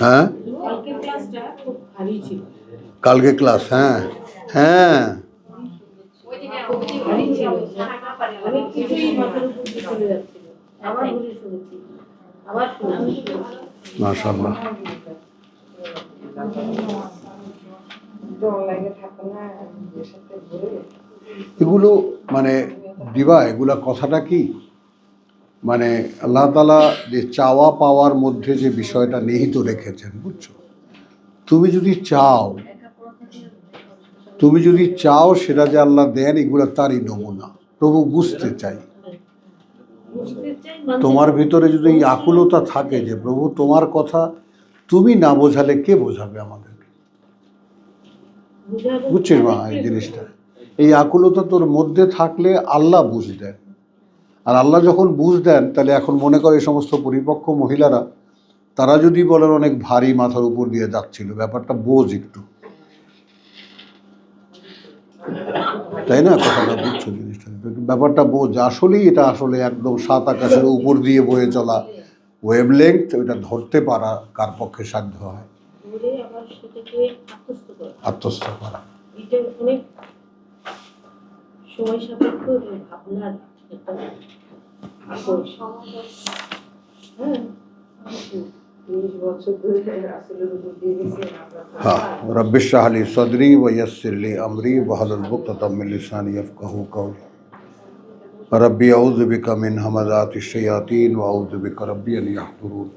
হ্যাঁ কালকে ক্লাস, হ্যাঁ হ্যাঁ মাশাআল্লাহ। এগুলো মানে দিবা, এগুলা কথাটা কি মানে আল্লাহ তাআলা যে চাওয়া পাওয়ার মধ্যে যে বিষয়টা নিহিত রেখেছেন, বুঝছো? তুমি যদি চাও সেটা যে আল্লাহ দেন, এগুলো তারই নমুনা। প্রভু বুঝতে চাই, তোমার ভিতরে যদি এই আকুলতা থাকে যে প্রভু তোমার কথা তুমি না বোঝালে কে বোঝাবে আমাদেরকে, বুঝছিস মা? এই জিনিসটা, এই আকুলতা তোর মধ্যে থাকলে আল্লাহ বুঝ দেন। আর আল্লাহ যখন বুঝ দেন, তাহলে এখন মনে করে এই সমস্ত পরিপক্ক মহিলারা, তারা যদি বলেন অনেক ভারী মাথার উপর দিয়ে যাচ্ছিল, ব্যাপারটা বোঝ একটু, তাই না? কথাটা বুঝছো জিনিসটা, ব্যাপারটা বোঝ। আসলেই এটা আসলে একদম সাত আকাশের উপর দিয়ে বয়ে চলা ওয়েভলেংথ, ওইটা ধরতে পারা কার পক্ষে সাধ্য হয়? আত্মস্থ করা এটা অনেক সময় সাপেক্ষ ভাবনার একটা रब्बि इश्रह ली सदरी व यस्सिर ली अमरी वहलुल उक़दतम मिन लिसानी यफ़क़हू क़ौली रब्बी अऊज़ु बिका मिन हमाज़ाति शयातीन व अऊज़ु बिका रब्बी अन यहज़ुरून।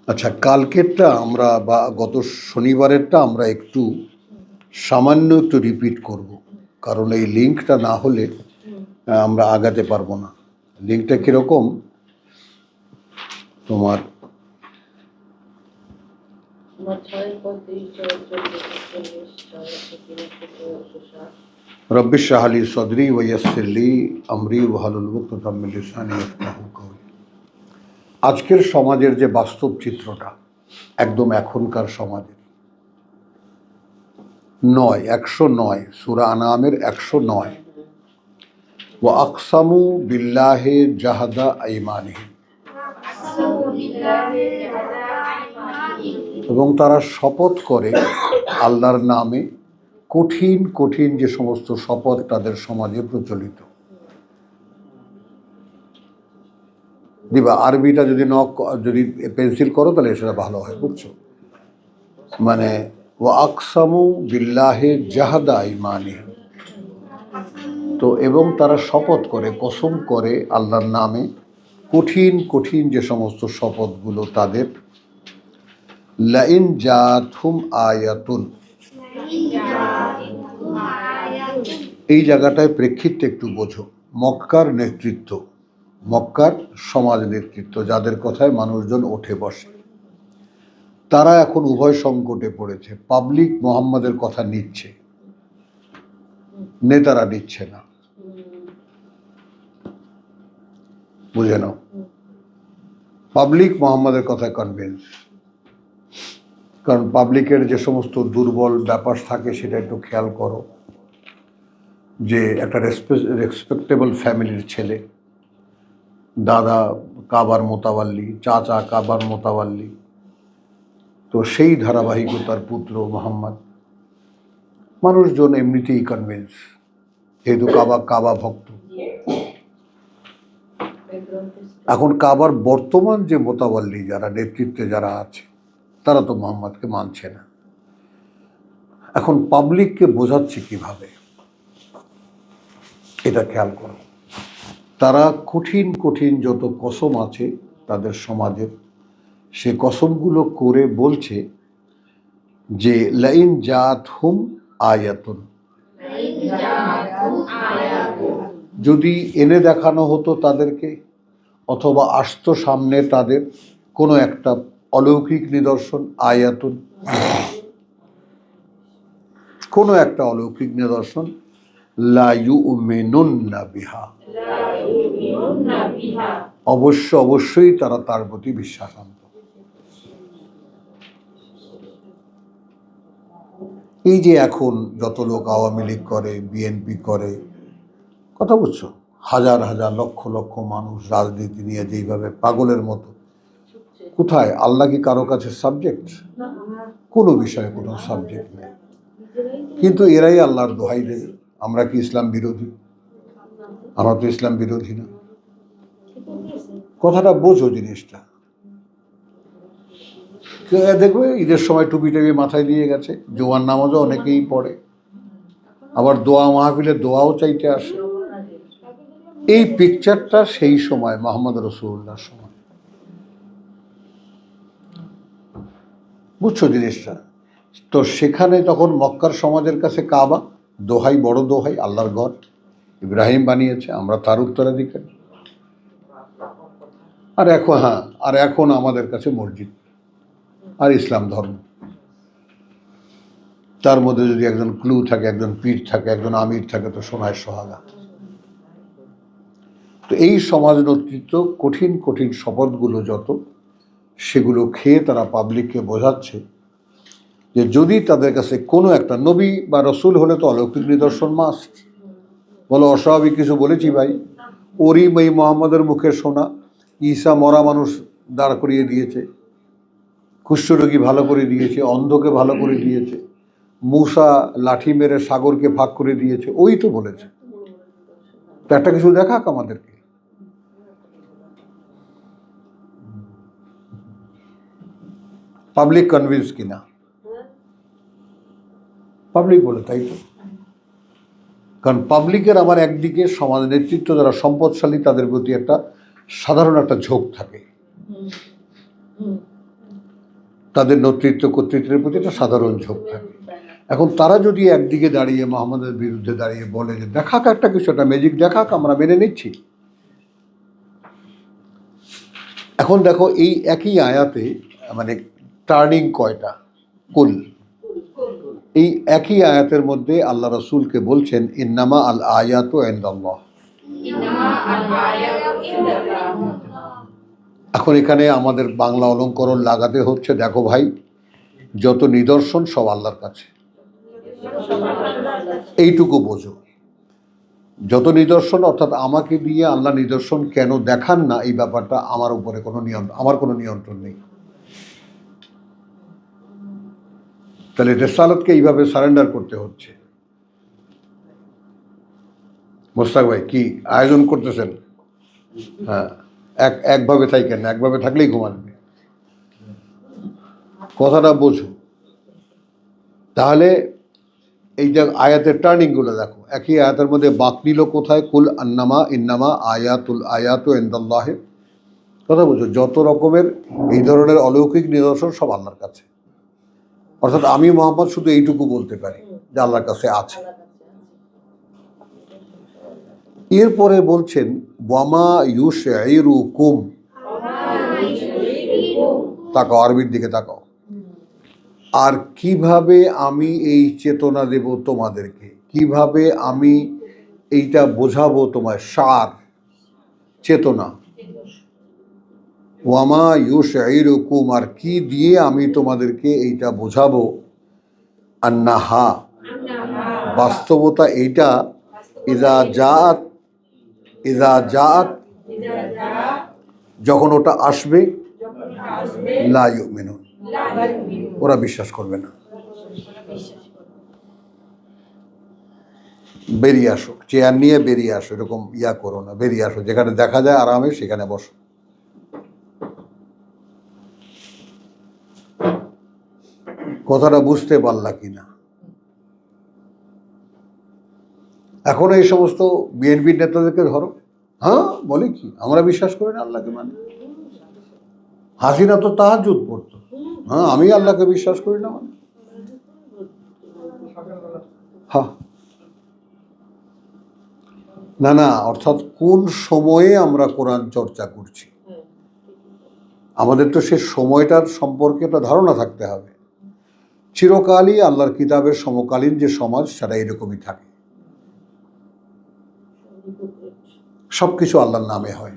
আচ্ছা, কালকেরটা আমরা বা গত শনিবারেরটা আমরা একটু সামান্য একটু রিপিট করব, কারণ এই লিঙ্কটা না হলে আমরা আগাতে পারবো না। লিঙ্কটা কীরকম তোমার? रब्बि इश्रह ली सदरी व यस्सिर ली अमरी वहलुल उक़दतम मिन लिसानी यफ़क़हू क़ौली। আজকের সমাজের যে বাস্তব চিত্রটা একদম এখনকার সমাজের নয়, 109 সূরা আনামের 109, ওয়া আকসামু বিল্লাহি জাহাদা আইমানিহিম, এবং তারা শপথ করে আল্লাহর নামে, কঠিন কঠিন যে সমস্ত শপথ তাদের সমাজে প্রচলিত। দিবা আরবিটা যদি যদি পেন্সিল করো তাহলে সেটা ভালো হয়, বুঝছো? মানে ওয়া আকসামু বিল্লাহি জাহাদা আইমানিহিম, তো এবং তারা শপথ করে, কসম করে আল্লাহর নামে, কঠিন কঠিন যে সমস্ত শপথগুলো তাদের। লাইন জাতুম আয়াতুন, এই জায়গাটায় প্রেক্ষিতটা একটু বোঝো। মক্কার নেতৃত্ব, মক্কার সমাজ নেতৃত্ব, যাদের কথায় মানুষজন ওঠে বসে, তারা এখন উভয় সংকটে পড়েছে। পাবলিক মোহাম্মদের কথা নিচ্ছে, নেতারা নিচ্ছে না। বুঝে নাও, পাবলিক মোহাম্মদের কথায় কনভিন্স, কারণ পাবলিকের যে সমস্ত দুর্বল ব্যাপার থাকে সেটা একটু খেয়াল করো। যে একটা রেসপেক্টেবল ফ্যামিলির ছেলে, দাদা কাবার মোতাওয়াল্লি, চাচা কাবার মোতাওয়াল্লি, তো সেই ধারাবাহিকতার পুত্র মোহাম্মদ, মানুষজন এমনিতেই কনভিন্স, যেহেতু কাবা ভক্ত। এখন কাবার বর্তমান যে মোতাওয়াল্লি, যারা নেতৃত্বে যারা আছে, তারা তো মোহাম্মদকে মানছে না। এখন পাবলিককে বোঝাচ্ছে কিভাবে, এটা খেয়াল করো। তারা কঠিন কঠিন যত কসম আছে তাদের সমাজের, সে কসমগুলো করে বলছে যে লাইন জাতহুম আয়াতুন, যদি এনে দেখানো হতো তাদেরকে, অথবা আসতো সামনে তাদের কোনো একটা অলৌকিক নিদর্শন, আয়াতুন, কোনো একটা অলৌকিক নিদর্শন, লা ইউমিনুন্না বিহা, অবশ্যই তারা তার প্রতি বিশ্বাস আনত। এই যে এখন যত লোক আওয়ামী লীগ করে, বিএনপি করে, কথা বুঝছো, হাজার হাজার লক্ষ লক্ষ মানুষ রাজনীতি নিয়ে যেইভাবে পাগলের মতো, কোথায় আল্লাহ কি কারো কাছে সাবজেক্ট? কোনো বিষয়ে কোনো সাবজেক্ট নেই, কিন্তু এরাই আল্লাহর দোহাই দেয়। আমরা কি ইসলাম বিরোধী? আমরা তো ইসলাম বিরোধী না। কথাটা বোঝো জিনিসটা। দেখবে ঈদের সময় টুপি টুপি মাথায় দিয়ে গেছে, জোয়ার নামাজও অনেকেই পড়ে, আবার দোয়া মাহফিলে দোয়াও চাইতে আসে। এই পিকচারটা সেই সময় মোহাম্মদ রাসূলুল্লাহর সময়, বুঝছো জিনিসটা? তো সেখানে তখন মক্কার সমাজের কাছে কাবা, দোহাই, বড় দোহাই, আল্লাহর ঘর, ইব্রাহিম বানিয়েছে, আমরা তার উত্তরাধিকারী। আর এখন আমাদের কাছে মসজিদ আর ইসলাম ধর্ম। তার মধ্যে যদি একজন ক্লু থাকে, একজন পীর থাকে, একজন আমির থাকে, তো সোনায় সোহাগা। তো এই সমাজ নেতৃত্ব কঠিন কঠিন শপথগুলো যত, সেগুলো খেয়ে তারা পাবলিককে বোঝাচ্ছে যে যদি তাদের কাছে কোনো একটা নবী বা রসুল হলে তো অলৌকিক নিদর্শন মাস্ট। বলো অস্বাভাবিক কিছু বলেছি ভাই? ওরই এই মোহাম্মদের মুখে শোনা, ঈসা মরা মানুষ দাঁড় করিয়ে দিয়েছে, কুষ্ঠরোগী ভালো করে দিয়েছে, অন্ধকে ভালো করে দিয়েছে, মূসা লাঠি মেরে সাগরকে ভাগ করে দিয়েছে, ওই তো বলেছে। তো একটা কিছু দেখাক আমাদেরকে। পাবলিক কনভিন্স কিনা? পাবলিক বলে, তাই তো। কারণ পাবলিকের আমার একদিকে সমাজ নেতৃত্ব যারা সম্পদশালী, তাদের প্রতি একটা সাধারণ একটা ঝোঁক থাকে, তাদের নেতৃত্ব কর্তৃত্বের প্রতি একটা সাধারণ ঝোঁক থাকে। এখন তারা যদি একদিকে দাঁড়িয়ে মোহাম্মদের বিরুদ্ধে দাঁড়িয়ে বলে যে দেখাক একটা কিছু, একটা ম্যাজিক দেখাক, আমরা মেনে নিচ্ছি। এখন দেখো এই একই আয়াতে মানে টার্নিং কয়টা? কুল। এই একই আয়াতের মধ্যে আল্লাহ রসুলকে বলছেন ইন্নামা আল আয়াতু ইনদাল্লাহ। এখন এখানে আমাদের বাংলা অলঙ্করণ লাগাতে হচ্ছে, দেখো ভাই, যত নিদর্শন সব আল্লাহর কাছে, এইটুকু বোঝো। যত নিদর্শন, অর্থাৎ আমাকে দিয়ে আল্লাহ নিদর্শন কেন দেখান না, এই ব্যাপারটা আমার উপরে আমার কোনো নিয়ন্ত্রণ নেই। তাহলে রেসালাতকে এইভাবে সারেন্ডার করতে হচ্ছে। মোস্তাক ভাই কি আয়োজন করতেছেন? হ্যাঁ, একভাবে থাকেন, একভাবে থাকলেই ঘুমাবে। কথাটা বোঝো। তাহলে এই যে আয়াতের টার্নিংগুলো দেখো, একই আয়াতের মধ্যে বাঁক নিল কোথায়? কুল ইন্নামা আয়াতু ইনদাল্লাহে। কথা বোঝো, যত রকমের এই ধরনের অলৌকিক নিদর্শন সব আল্লাহর কাছে। অর্থাৎ আমি মোহাম্মদ শুধু এইটুকু বলতে পারি যে আল্লাহর কাছে আছে। এরপরে বলছেন ওয়ামা ইউশঈরুকুম, তাকাও, আরবির দিকে তাকাও। আর কিভাবে আমি এই চেতনা দেব তোমাদেরকে, কিভাবে আমি এইটা বোঝাবো তোমায়, সার চেতনা। ওয়ামা ইউশঈরুকুম, আর কি দিয়ে আমি তোমাদেরকে এইটা বোঝাবো, আন্নাহা, বাস্তবতা এইটা, ইজা জাআত, যখন ওটা আসবে, লা ইউমিনুন, ওরা বিশ্বাস করবে না। বেরিয়ে আসো, চেয়ার নিয়ে বেরিয়ে আসো, এরকম ইয়া করো না, বেরিয়ে আসো, যেখানে দেখা যায় আরামে সেখানে বসো। কথাটা বুঝতে পারলা কিনা? এখন এই সমস্ত বিএনপির নেতাদেরকে ধরো, হ্যাঁ বলে কি আমরা বিশ্বাস করি না আল্লাহকে, মানে হাসিনা তো তাহাজ্জুদ পড়তো, হ্যাঁ আমি আল্লাহকে বিশ্বাস করি না মানে, হ্যাঁ। না না, অর্থাৎ কোন সময়ে আমরা কোরআন চর্চা করছি, আমাদের তো সে সময়টার সম্পর্কে একটা ধারণা থাকতে হবে। চিরকালই আল্লাহর কিতাবের সমকালীন যে সমাজ সেটা এরকমই থাকে, সবকিছু আল্লাহর নামে হয়।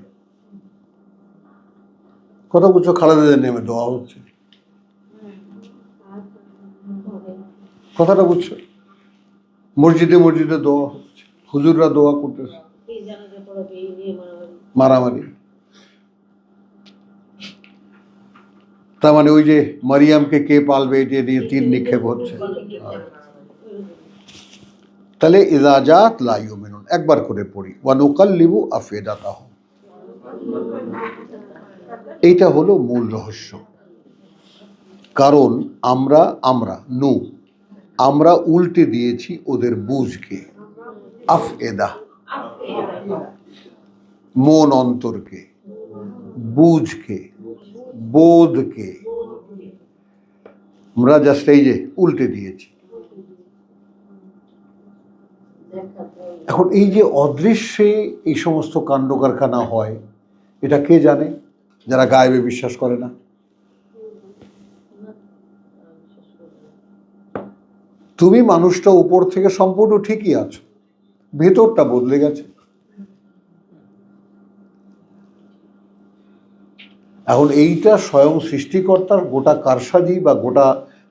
কথা বুঝছো? খালেদাদের নেমে দোয়া হচ্ছে, কথাটা বুঝছো? মসজিদে মসজিদে দোয়া হচ্ছে, হুজুররা দোয়া করতেছে, মারামারি। তার মানে ওই যে মারিয়ামকে কে পালবে এটা নিয়ে তীর নিক্ষেপ হচ্ছে। তাহলে ইজাজাত লা ইউমিনুন একবার করে পড়ি, ওয়া নুকাল্লিবু আফিদাতাহুম, এইটা হলো মূল রহস্য। কারণ আমরা উল্টে দিয়েছি ওদের বুঝকে, আফএদা মন অন্তরকে, বুঝকে, বোধকে আমরা জাস্ট এই যে উল্টে দিয়েছি। এখন এই যে অদৃশ্যে এই সমস্ত কাণ্ড কারখানা হয়, এটা কে জানে? যারা গায়েবে বিশ্বাস করে না। তুমি মানুষটা উপর থেকে সম্পূর্ণ ঠিকই আছো, ভেতরটা বদলে গেছে। এখন এইটা স্বয়ং সৃষ্টিকর্তার গোটা কারসাজি বা গোটা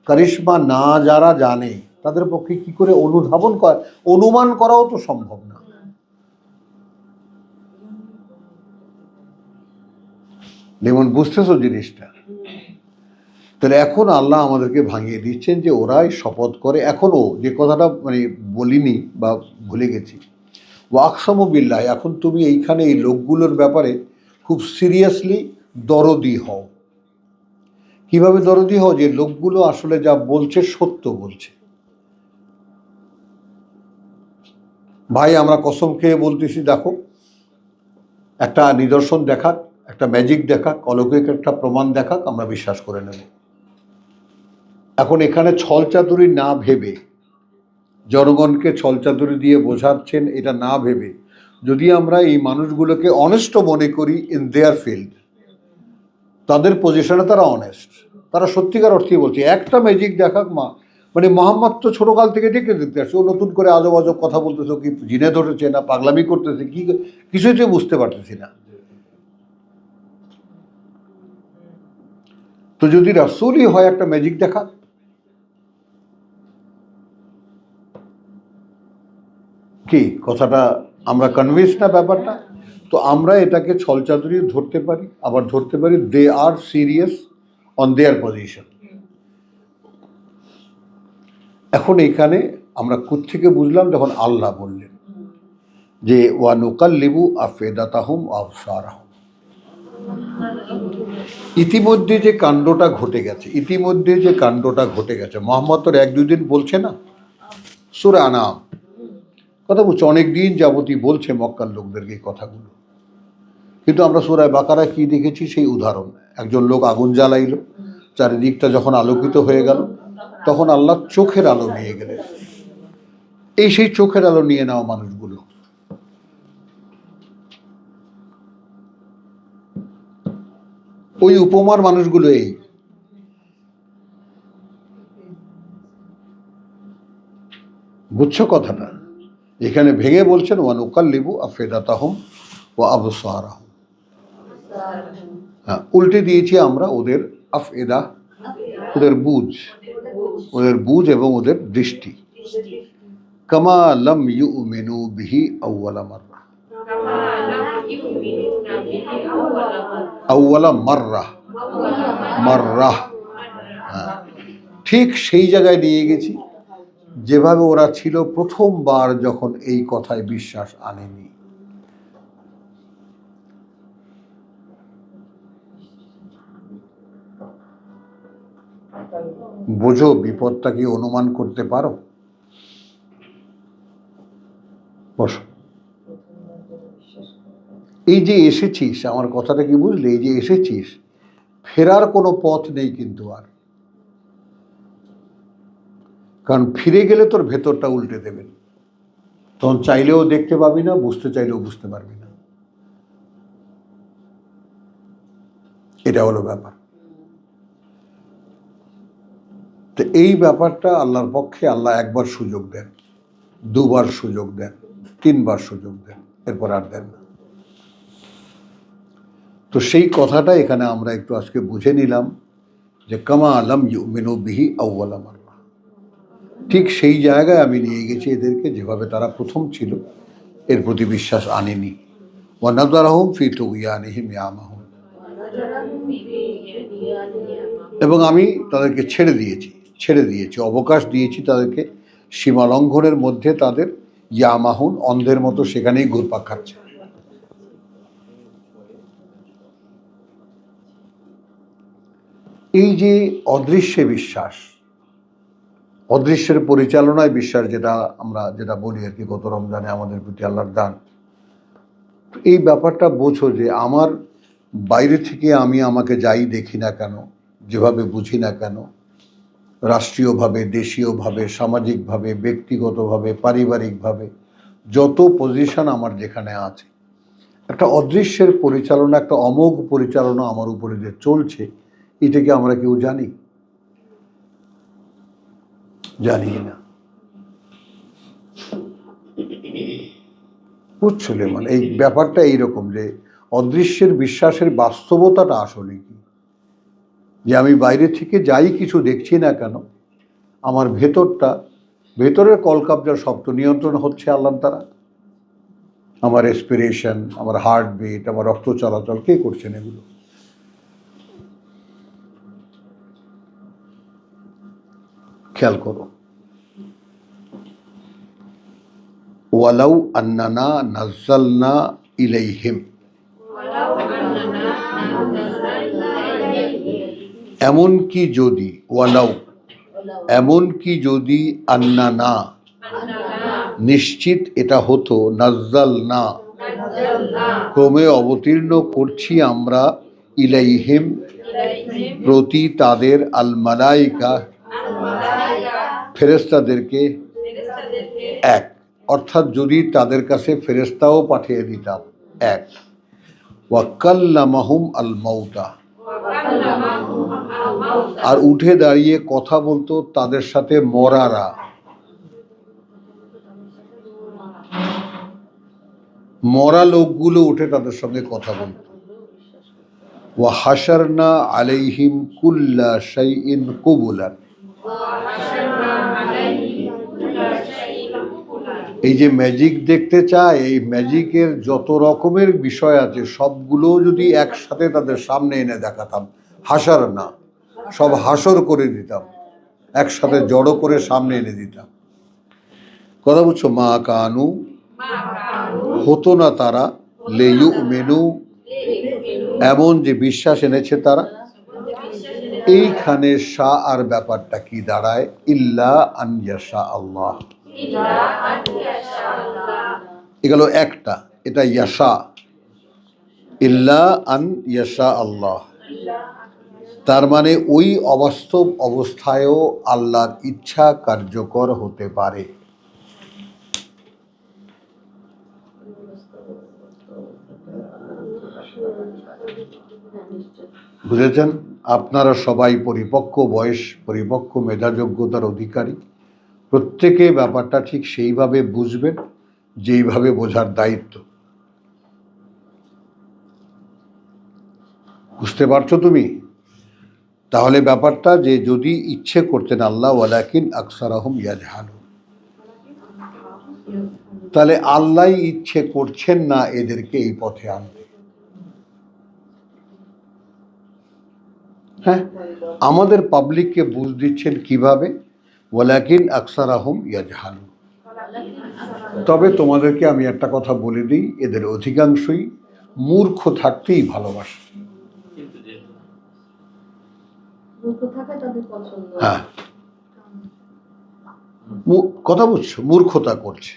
কারিশমা না যারা জানে তাদের পক্ষে কি করে অনুধাবন করা, অনুমান করাও তো সম্ভব না। যেমন বুঝতেছো জিনিসটা? তাহলে এখন আল্লাহ আমাদেরকে ভাঙিয়ে দিচ্ছেন যে ওরাই শপথ করে, এখনো যে কথাটা মানে বলিনি বা ভুলে গেছি, ওয়াকসামু বিল্লাহ, এখন তুমি এইখানে এই লোকগুলোর ব্যাপারে খুব সিরিয়াসলি দরদি হও। কিভাবে দরদি হও? যে লোকগুলো আসলে যা বলছে সত্য বলছে। ভাই আমরা কসম খেয়ে বলতেছি, দেখো একটা নিদর্শন দেখাক, একটা ম্যাজিক দেখাক, অলৌকিক একটা প্রমাণ দেখাক, আমরা বিশ্বাস করে নেব। এখন এখানে ছলচাতুরি না ভেবে, জনগণকে ছলচাতুরি দিয়ে বোঝাচ্ছেন এটা না ভেবে, যদি আমরা এই মানুষগুলোকে অনেস্ট মনে করি ইন দেয়ার ফিল্ড, তাদের পজিশনে তারা অনেস্ট, তারা সত্যিকার অর্থেই বলছে একটা ম্যাজিক দেখাক। মানে মোহাম্মদ তো ছোটকাল থেকে দেখে দেখতে আসছে, ও নতুন করে আজব আজব কথা বলতেছে, কি জিনে ধরেছে না পাগলামি করতেছে, কি কিছুই তো বুঝতে পারতেছি না। তো যদি রাসূলই হয় একটা ম্যাজিক দেখা, কি কথাটা আমরা কনভিন্স না ব্যাপারটা? তো আমরা এটাকে ছলচাতুরি ধরতে পারি, আবার ধরতে পারি দে আর সিরিয়াস অন দেয়ার পজিশন। এখন এখানে আমরা কোত্থেকে বুঝলাম? যখন আল্লাহ বললেন যে ওয়া নুকাল্লিবু আফিদাতাহুম ওয়া আবসারাহুম, ইতিমধ্যে যে কাণ্ডটা ঘটে গেছে, মোহাম্মদ তোর এক দুই দিন বলছে না, সূরা আনাম কথা বলছে, অনেক দিন যাবতীয় বলছে মক্কার লোকদেরকে এই কথাগুলো। কিন্তু আমরা সূরা বাকারায় কি দেখেছি? সেই উদাহরণ, একজন লোক আগুন জ্বালাইল, চারিদিকটা যখন আলোকিত হয়ে গেল, তখন আল্লাহ চোখের আলো নিয়ে গেলেন। এই সেই চোখের আলো নিয়ে নেওয়া মানুষগুলো, ওই উপমার মানুষগুলো। এই বুঝছো কথাটা? এখানে ভেঙে বলছেন ওয়া নুকাল্লিবু আফিদাতাহুম ওয়া আবসারাহুম, হ্যাঁ, উল্টে দিয়েছি আমরা ওদের আফিদা, ওদের বুঝ এবং ওদের দৃষ্টি। কামা লাম ইউমিনু বিহি আউওয়ালা মাররা, আউওয়ালা মাররা, মাররা, হ্যাঁ, ঠিক সেই জায়গায় নিয়ে গেছি যেভাবে ওরা ছিল প্রথমবার যখন এই কথায় বিশ্বাস আনেনি। বোঝো বিপদটা কি অনুমান করতে পারো? বসো, এই যে এসেছিস, আমার কথাটা কি বুঝলে? এই যে এসেছিস, ফেরার কোনো পথ নেই কিন্তু আর, কারণ ফিরে গেলে তোর ভেতরটা উল্টে দেবেন। তখন চাইলেও দেখতে পাবি না, বুঝতে চাইলেও বুঝতে পারবি না। এটা হলো ব্যাপার। তো এই ব্যাপারটা আল্লাহর পক্ষে আল্লাহ একবার সুযোগ দেন, দুবার সুযোগ দেন, তিনবার সুযোগ দেন, এরপর আর দেন না। তো সেই কথাটা এখানে আমরা একটু আজকে বুঝে নিলাম যে কামা আলম ইউমিনু বিহি আউওয়ালা মাররা, ঠিক সেই জায়গায় আমি নিয়ে গেছি এদেরকে যেভাবে তারা প্রথম ছিল, এর প্রতি বিশ্বাস আনেনি। ওয়া নাযারাহুম ফি তুগয়ানিহিম ইয়ামাহুন, এবং আমি তাদেরকে ছেড়ে দিয়েছি, অবকাশ দিয়েছি তাদেরকে, সীমা লঙ্ঘনের মধ্যে তাদের ইয়ামাহুন, অন্ধের মতো সেখানেই ঘুরপাক খাচ্ছে। এই যে অদৃশ্যে বিশ্বাস, অদৃশ্যের পরিচালনায় বিশ্বাস, যেটা বলি আর কি, গত রমজানে আমাদের প্রতি আল্লাহর দান, এই ব্যাপারটা বোঝো যে আমার বাইরে থেকে আমি আমাকে যাই দেখি না কেন, যেভাবে বুঝি না কেন, রাষ্ট্রীয়ভাবে, দেশীয়ভাবে, সামাজিকভাবে, ব্যক্তিগতভাবে, পারিবারিকভাবে, যত পজিশন আমার যেখানে আছে, একটা অদৃশ্যের পরিচালনা, একটা অমোঘ পরিচালনা আমার উপরে যে চলছে, এটাকে আমরা কেউ জানি না। বুঝছিলে? মানে এই ব্যাপারটা এইরকম যে অদৃশ্যের বিশ্বাসের বাস্তবতাটা আসলে কি, যে আমি বাইরে থেকে যাই কিছু দেখছি না কেন, আমার ভেতরের কলকাবজার শব্দ নিয়ন্ত্রণ হচ্ছে আল্লাহর দ্বারা। আমার রেসপিরেশন, আমার হার্টবিট, আমার রক্ত চলাচল কে করছেন? এগুলো খেয়াল করো। ওয়ালাউ আন্নানা নাজ্জালনা ইলাইহিম, এমনকি যদি, ওয়ালাউ এমনকি যদি, আন্নানা নিশ্চিত এটা হতো, নাজ্জালনা ক্রমে অবতীর্ণ করছি আমরা, ইলাইহিম প্রতি তাদের, আল মালাইকা ফেরেশতাদেরকে, এক, অর্থাৎ যদি তাদের কাছে ফেরেশতাও পাঠিয়ে দিতাম, এক, ওয়া কাল্লামাহুম আল মাউতা, আর উঠে দাঁড়িয়ে কথা বলতো তাদের সাথে মরারা, মরা লোকগুলো উঠে তাদের সঙ্গে কথা বলতো। ওয়া হাশারনা আলাইহিম কুল্লা শাইইন কুবুলান, এই যে ম্যাজিক দেখতে চায়, এই ম্যাজিকের যত রকমের বিষয় আছে সবগুলো যদি একসাথে তাদের সামনে এনে দেখাতাম, হাসার না, সব হাসর করে দিতাম, একসাথে জড়ো করে সামনে এনে দিতাম। কথা বুঝছো? মা কানু, হতো না তারা, লেয়ু মেনু, এমন যে বিশ্বাস এনেছে তারা। এইখানে শাহ আর ব্যাপারটা কি দাঁড়ায়? ইল্লা আন ইয়াশা আল্লাহ, এগুলো একটা, এটা ইয়াশা, ইল্লা আন ইয়াশা আল্লাহ, তার মানে ওই অবাস্তব অবস্থায়ও আল্লাহর ইচ্ছা কার্যকর হতে পারে। বুঝেছেন? আপনারা সবাই পরিপক্ক বয়স, পরিপক্ক মেধাযোগ্যতার অধিকারী, প্রত্যেকে ব্যাপারটা ঠিক সেইভাবে বুঝবেন যেইভাবে বোঝার দায়িত্ব। বুঝতে পারছো তুমি? তাহলে ব্যাপারটা যে যদি ইচ্ছে করতেন আল্লাহ, ওয়ালাকিন আকসারাহুম ইয়াজহালুন, তাহলে আল্লাহ ইচ্ছে করছেন না এদেরকে এই পথে আনতে। হ্যাঁ, আমাদের পাবলিককে বুঝ দিচ্ছেন কিভাবে? ওয়ালাকিন আকসারাহুম ইয়াজহালুন। তবে তোমাদেরকে আমি একটা কথা বলে দিই, এদের অধিকাংশই মূর্খ থাকতেই ভালোবাসে। হ্যাঁ, কথা বুঝছো? মূর্খতা করছে।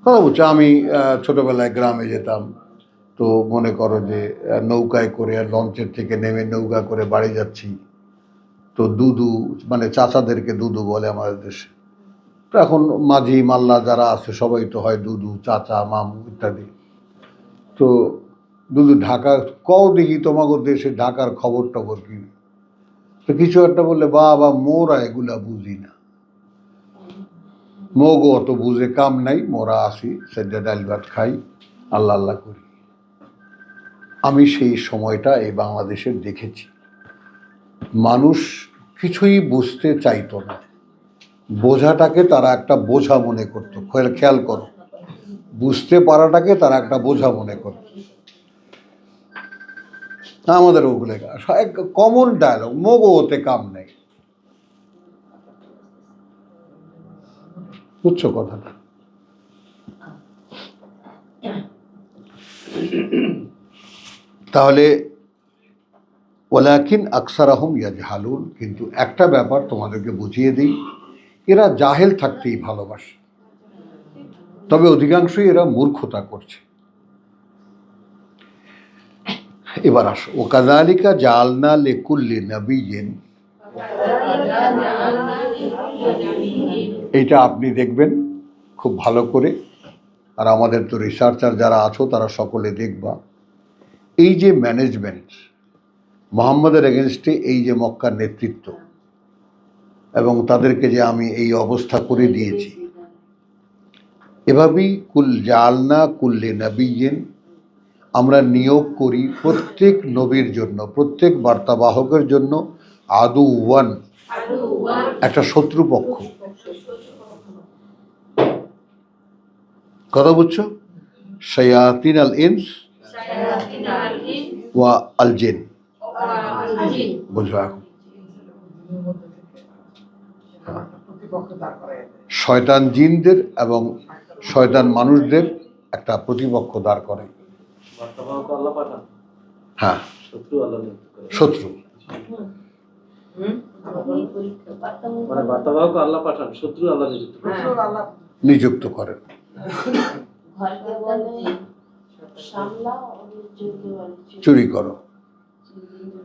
কথা বুঝছো? আমি ছোটবেলায় গ্রামে যেতাম, তো মনে করো যে নৌকায় করে, লঞ্চের থেকে নেমে নৌকা করে বাড়ি যাচ্ছি, তো দুদু, মানে চাচাদেরকে দুদু বলে আমাদের দেশে, তো এখন মাঝি মাল্লা যারা আছে সবাই তো হয় দুদু, চাচা, মামু ইত্যাদি। তো দুদু ঢাকা কও দেখি তোমাকে দেশে ঢাকার খবর টবর কি? তো কিছু একটা বললে, বাবা মোরা এগুলা বুঝি না, মোগো অত বুঝে কাম নাই, মোরা আসি সেটা ডাল ভাত খাই, আল্লাহ আল্লাহ করি। আমি সেই সময়টা এই বাংলাদেশের দেখেছি, মানুষ কিছুই বুঝতে চাইতো না, বোঝাটাকে তারা একটা বোঝা মনে করতো। খেয়াল করো, বুঝতে পারাটাকে তারা একটা বোঝা মনে করতো। আমাদের ওগুলো কমন ডায়লগ, মোগো ওতে কাম নেই। বুঝছো কথাটা? তাহলে ওয়ালাকিন আকসারাহুম ইয়াজহালুন, কিন্তু একটা ব্যাপার তোমাদেরকে বুঝিয়ে দিই, এরা জাহেল থাকতেই ভালোবাসে, তবে অধিকাংশই এরা মূর্খতা করছে। এবার আসো, ও কাযালিকা জাআলনা লিকুল্লি নাবিয়্যিন, এইটা আপনি দেখবেন খুব ভালো করে, আর আমাদের তো রিসার্চার যারা আছো তারা সকলে দেখবা, এই যে ম্যানেজমেন্ট মুহাম্মাদের এগেনস্টে, এই যে মক্কার নেতৃত্ব, এবং তাদেরকে যে আমি এই অবস্থা করে দিয়েছি, এভাবেই কুল জাআলনা কুল্লি নাবিয়্যিন, আমরা নিয়োগ করি প্রত্যেক নবীর জন্য, প্রত্যেক বার্তাবাহকের জন্য আদুওয়ান, একটা শত্রুপক্ষ। কথা বুঝছো? শায়াতিন আল ইনস ওয়া আল জিন, বুঝলো এখন? শয়তান জিনদের এবং শয়তান মানুষদের একটা প্রতিপক্ষ দাঁড় করে। হ্যাঁ, শত্রু। নিযুক্ত করেন। চুরি করো।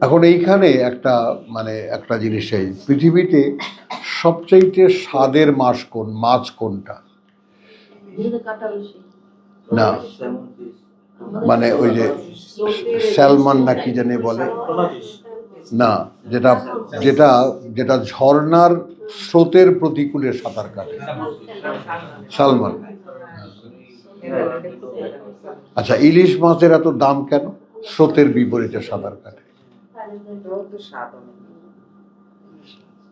এখন এইখানে একটা একটা জিনিস, এই পৃথিবীতে সবচাইতে স্বাদের মাছ কোনটা? না, ওই যে স্যালমন না কি জানি বলে না, যেটা যেটা যেটা ঝর্ণার স্রোতের প্রতিকূলে সাঁতার কাটে, সালমান। আচ্ছা, ইলিশ মাছের এত দাম কেন? স্রোতের বিপরীতে সাঁতার কাটে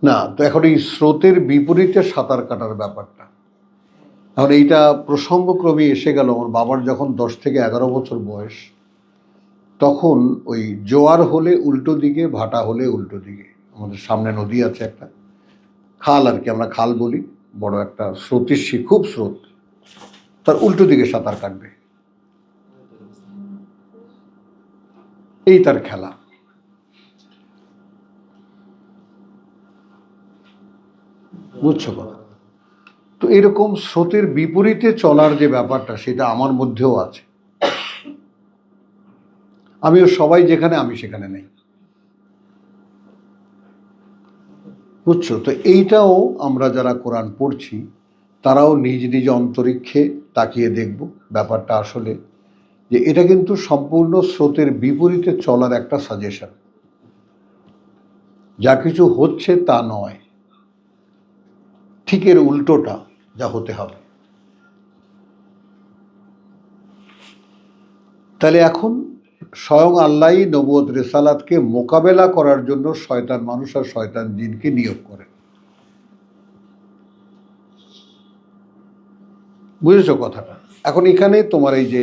না। তো এখন এই স্রোতের বিপরীতে সাঁতার কাটার ব্যাপারটা, এখন এইটা প্রসঙ্গক্রমে এসে গেল। আমার বাবার যখন 10 থেকে 11 বছর বয়স, তখন ওই জোয়ার হলে উল্টো দিকে, ভাটা হলে উল্টো দিকে, আমাদের সামনে নদী আছে একটা, খাল আর কি, আমরা খাল বলি, বড় একটা স্রোতিস্বী, খুব স্রোত, তার উল্টো দিকে সাঁতার কাটবে, এই তার খেলা। বুঝছো কথা? তো এরকম স্রোতের বিপরীতে চলার যে ব্যাপারটা, সেটা আমার মধ্যেও আছে। আমিও সবাই যেখানে, আমি সেখানে নেই। বুঝছো? তো এইটাও আমরা যারা কোরআন পড়ছি, তারাও নিজ নিজ অন্তরিক্ষে তাকিয়ে দেখব ব্যাপারটা আসলে, যে এটা কিন্তু সম্পূর্ণ স্রোতের বিপরীতে চলার একটা সাজেশন। যা কিছু হচ্ছে তা নয়, ঠিক এর উল্টোটা যা হতে হবে। তাহলে এখন স্বয়ং আল্লাহই নবুয়ত রিসালাতকে মোকাবেলা করার জন্য শয়তান মানুষ আর শয়তান জিনকে নিয়োগ করেন। বুঝেছো কথাটা? এখন এখানে তোমার এই যে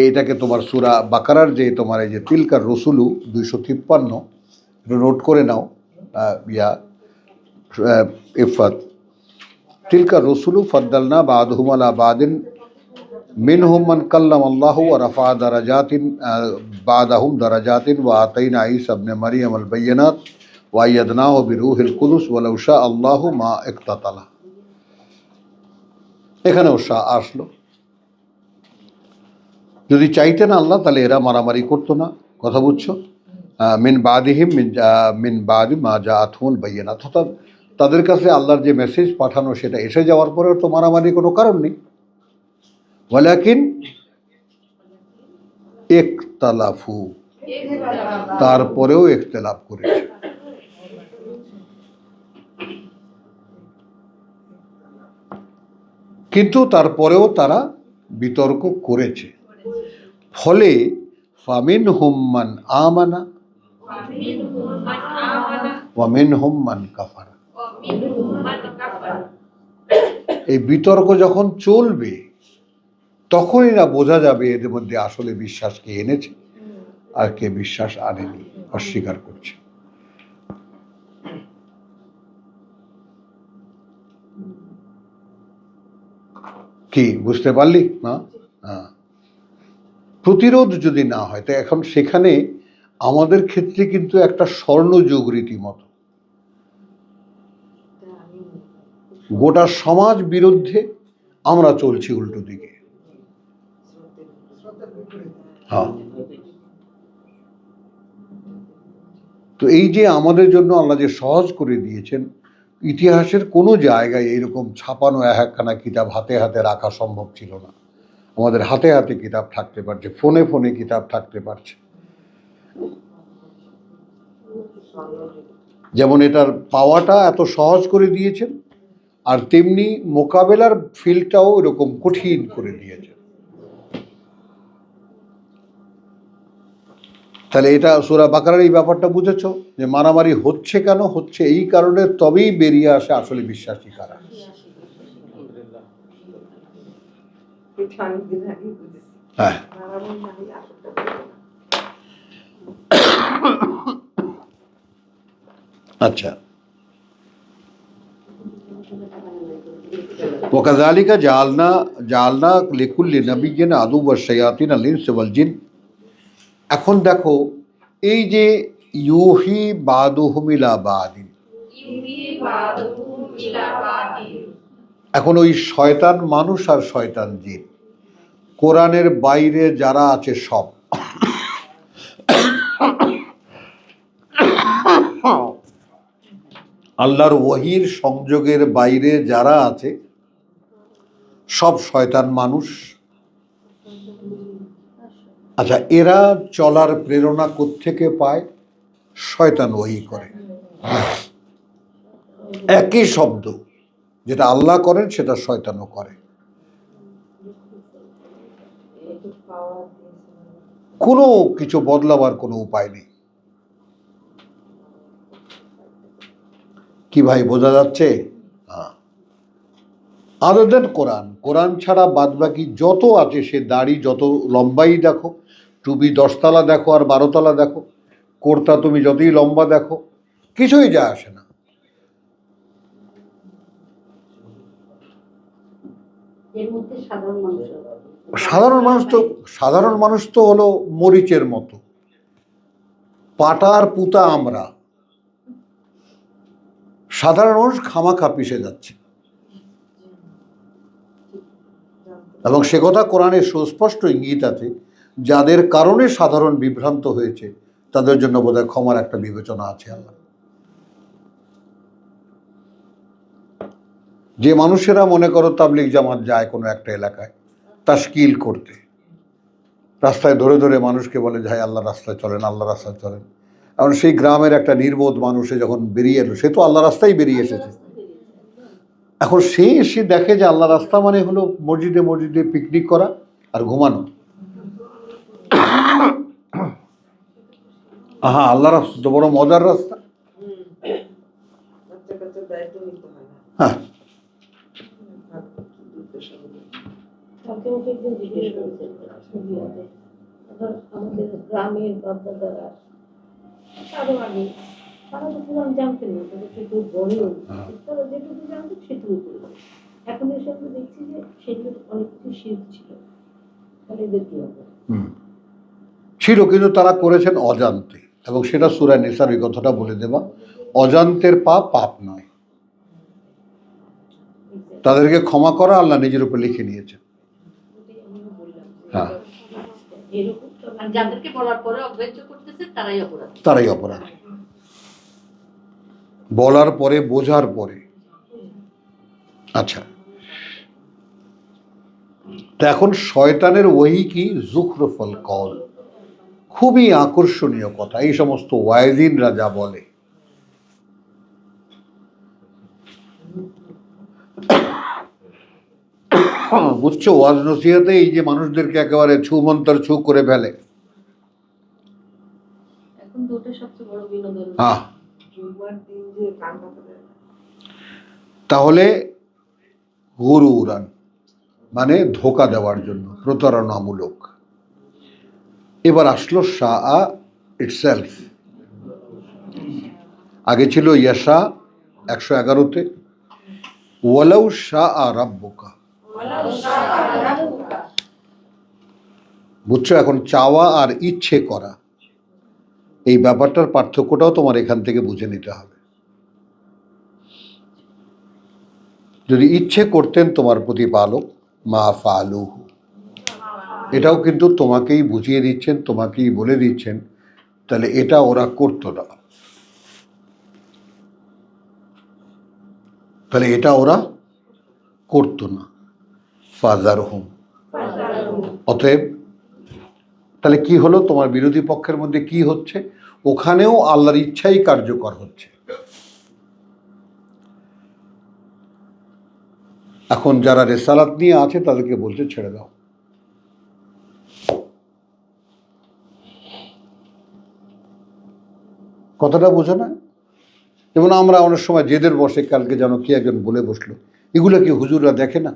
এটাকে তোমার সূরা বাকারার যে তোমার এই যে তিলকার রসুলু 253, নোট করে নাও, ইফাত, তিলকার রসুলু ফাদ্দালনা বাদহুম আলা বাদিন মিনহুম মান কাল্লাম আল্লাহু ওয়া রাফা দারাজাতিন বাদাহুম দারাজাতিন ওয়া আতাইনা ঈসা ইবনে মারইয়াম আল বাইয়িনাত ওয়া আইয়াদনাহু বিরূহিল কুদুস ওয়ালাউ শা আল্লাহু মা ইকতাতালা। এখানেও আসলো, যদি চাইতেন আল্লাহ তাহলে এরা মারামারি করতো না। কথা বুঝছো? মিন বাদিহিম মিন বাদি মা জাআতহুল বাইয়িনাত, অর্থাৎ তাদের কাছে আল্লাহর যে মেসেজ পাঠানো সেটা এসে যাওয়ার পরেও তো মারামারি কোনো কারণ নেই। ওয়ালাকিন ইখতালাফু, তারপরেও ইখতিলাফ করেছে। কিন্তু তারপরেও তারা বিতর্ক করেছে। ফলে ফামিনহুম মান আমানা ওয়া মিনহুম মান কাফারা। এই বিতর্ক যখন চলবে তখনই না বোঝা যাবে এদের মধ্যে আসলে বিশ্বাস কে এনেছে আর কে বিশ্বাস আনেনি, অস্বীকার করছে। কি বুঝতে পারলি না? হ্যাঁ, প্রতিরোধ যদি না হয়, তাই এখন সেখানে আমাদের ক্ষেত্রে কিন্তু একটা স্বর্ণযুগ রীতিমতো। গোটা সমাজ বিরুদ্ধে, আমরা চলছি উল্টো দিকে। হ্যাঁ, তো এই যে আমাদের জন্য আল্লাহ যে সহজ করে দিয়েছেন, ইতিহাসের কোনো জায়গায় এরকম ছাপানো একখানা কিতাব হাতে হাতে রাখা সম্ভব ছিল না। আমাদের হাতে হাতে কিতাব থাকতে পারছে, ফোনে ফোনে কিতাব থাকতে পারছে। যেমন এটার পাওয়াটা এত সহজ করে দিয়েছেন, আর তেমনি মোকাবেলার ফিল্ডটাও এরকম কঠিন করে দিয়েছেন। তাহলে এটা সূরা বাকারার এই ব্যাপারটা বুঝেছো যে মারামারি হচ্ছে কেন, হচ্ছে এই কারণে, তবেই বেরিয়ে আসে আসলে বিশ্বাসী কারা। হ্যাঁ, আচ্ছা। ওয়াকাযালিকা জাআলনা লিকুল্লি নাবিয়্যিন আদুওয়াশ শায়াতিনিল ইনসি ওয়াল জিন। এখন দেখো, এই যে ইউহি বাদুহুম ইলা বাদিন, এখন ওই শয়তান মানুষ আর শয়তান জিন, কোরআনের বাইরে যারা আছে সব, আল্লাহর ওহীর সংযোগের বাইরে যারা আছে সব শয়তান মানুষ। আচ্ছা, এরা চলার প্রেরণা কোত্থেকে পায়? শয়তান ওহী করে। একই শব্দ, যেটা আল্লাহ করেন সেটা শয়তানও করে। কোনো কিছু বদলাবার কোনো উপায় নেই। কি ভাই, বোঝা যাচ্ছে? আদার দেন কোরআন ছাড়া বাদবাকি যত আছে, সে দাড়ি যত লম্বাই দেখো, টুপি 10 তলা দেখো আর 12 তলা দেখো, কোর্তা তুমি যতই লম্বা দেখো, কিছুই যায় আসে না। সাধারণ মানুষ তো হলো মরিচের মতো, পাটা আর পুতা আমরা। সাধারণ মানুষ খামাখা পিষে যাচ্ছে। এবং সে কথা কোরআনে সুস্পষ্ট ইঙ্গিত আছে, যাদের কারণে সাধারণ বিভ্রান্ত হয়েছে তাদের জন্য বোধহয় ক্ষমার একটা বিবেচনা আছে আল্লাহ। যে মানুষেরা মনে করো তাবলিগ জামাত যায় কোনো একটা এলাকায় তাশকিল করতে, রাস্তায় ধরে ধরে মানুষকে বলে যে আল্লাহ রাস্তায় চলেন, আল্লাহ রাস্তায় চলেন। কারণ সেই গ্রামের একটা নির্বোধ মানুষে যখন বেরিয়ে এলো, সে তো আল্লাহ রাস্তায় বেরিয়ে এসেছে। এখন সে এসে দেখে যে আল্লাহ রাস্তা মানে হলো মসজিদে মসজিদে পিকনিক করা আর ঘুমানো। আহা, আল্লাহ রাস্তা তো বড় মজার রাস্তা। হ্যাঁ, আমাদের গ্রামের বাপদাদারা আরো আগে তারা তো পুরাণ জানতেন না, তাদের সেটুকু বলেও তারা যেটুকু জানতো সেটুকু করবে। এখন এসে আমরা দেখছি যে সেগুলো অনেক কিছু শিখ ছিল, তাহলে এদের কি হবে? ছিল, কিন্তু তারা করেছেন অজান্তে, এবং সেটা সূরা নিসার এই কথাটা বলে দেবা, অজান্তের পাপ পাপ নয়, তাদেরকে ক্ষমা করা আল্লাহ নিজের উপর লিখে নিয়েছেন। হ্যাঁ, যাদেরকে বলার পরে অগ্রাহ্য করতেছে তারাই অপরাধী। তারাই অপরাধী। বলার পরে, বোঝার পরে। আচ্ছা, তো এখন শয়তানের ওহী কি? যুখরুফুল কওল, খুবই আকর্ষণীয় কথা। এই সমস্ত ওয়াইজিনরা যা বলে, বুঝছো, ওয়াজ নসিহতে এই যে মানুষদেরকে একেবারে ছুমন্তর ছু করে ফেলে। এখন তো ওটা সবচেয়ে বড় বিনোদন। হ্যাঁ, তাহলে গুরুরান মানে ধোকা দেওয়ার জন্য, প্রতারণামূলক। এবার আসলো শাহ ইটসেলফ। আগে ছিল ইয়াশা 111-তে, ওয়ালাউ শাহ রাব্বুকা। বুঝছো, এখন চাওয়া আর ইচ্ছে করা, এই ব্যাপারটার পার্থক্যটাও তোমার এখান থেকে বুঝে নিতে হবে। যদি ইচ্ছে করতেন তোমার প্রতিপালক, মা ফালুহু, এটাও কিন্তু তোমাকেই বুঝিয়ে দিচ্ছেন, তোমাকেই বলে দিচ্ছেন, তাহলে এটা ওরা করতো না। তাহলে এটা ওরা করতো না। ফাযারহুম, অতএব তাহলে কি হলো? তোমার বিরোধী পক্ষের মধ্যে কি হচ্ছে? ওখানেও আল্লাহর ইচ্ছাই কার্যকর হচ্ছে। এখন যারা রেসালাত নিয়ে আছে তাদেরকে বলছে ছেড়ে দাও। কথাটা বোঝো না? যেমন আমরা অনেক সময় জেদের বসে, কালকে যেন কি একজন বলে বসলো, এগুলো কি হুজুররা দেখে না?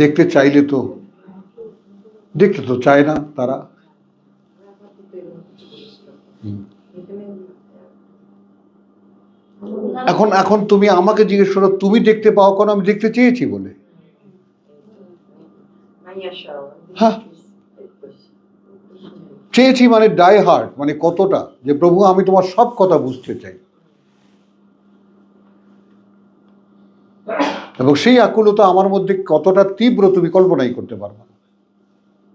দেখতে চাইলে তো, দেখতে তো চায় না তারা। এখন এখন তুমি আমাকে জিজ্ঞেস করো, তুমি দেখতে পাও কেন? আমি দেখতে চেয়েছি বলে। হ্যাঁ, চেয়েছি মানে ডাই হার্ট, মানে কতটা, যে প্রভু আমি তোমার সব কথা বুঝতে চাই। এবং সেই আকুলতা আমার মধ্যে কতটা তীব্র তুমি কল্পনাই করতে পারবে না।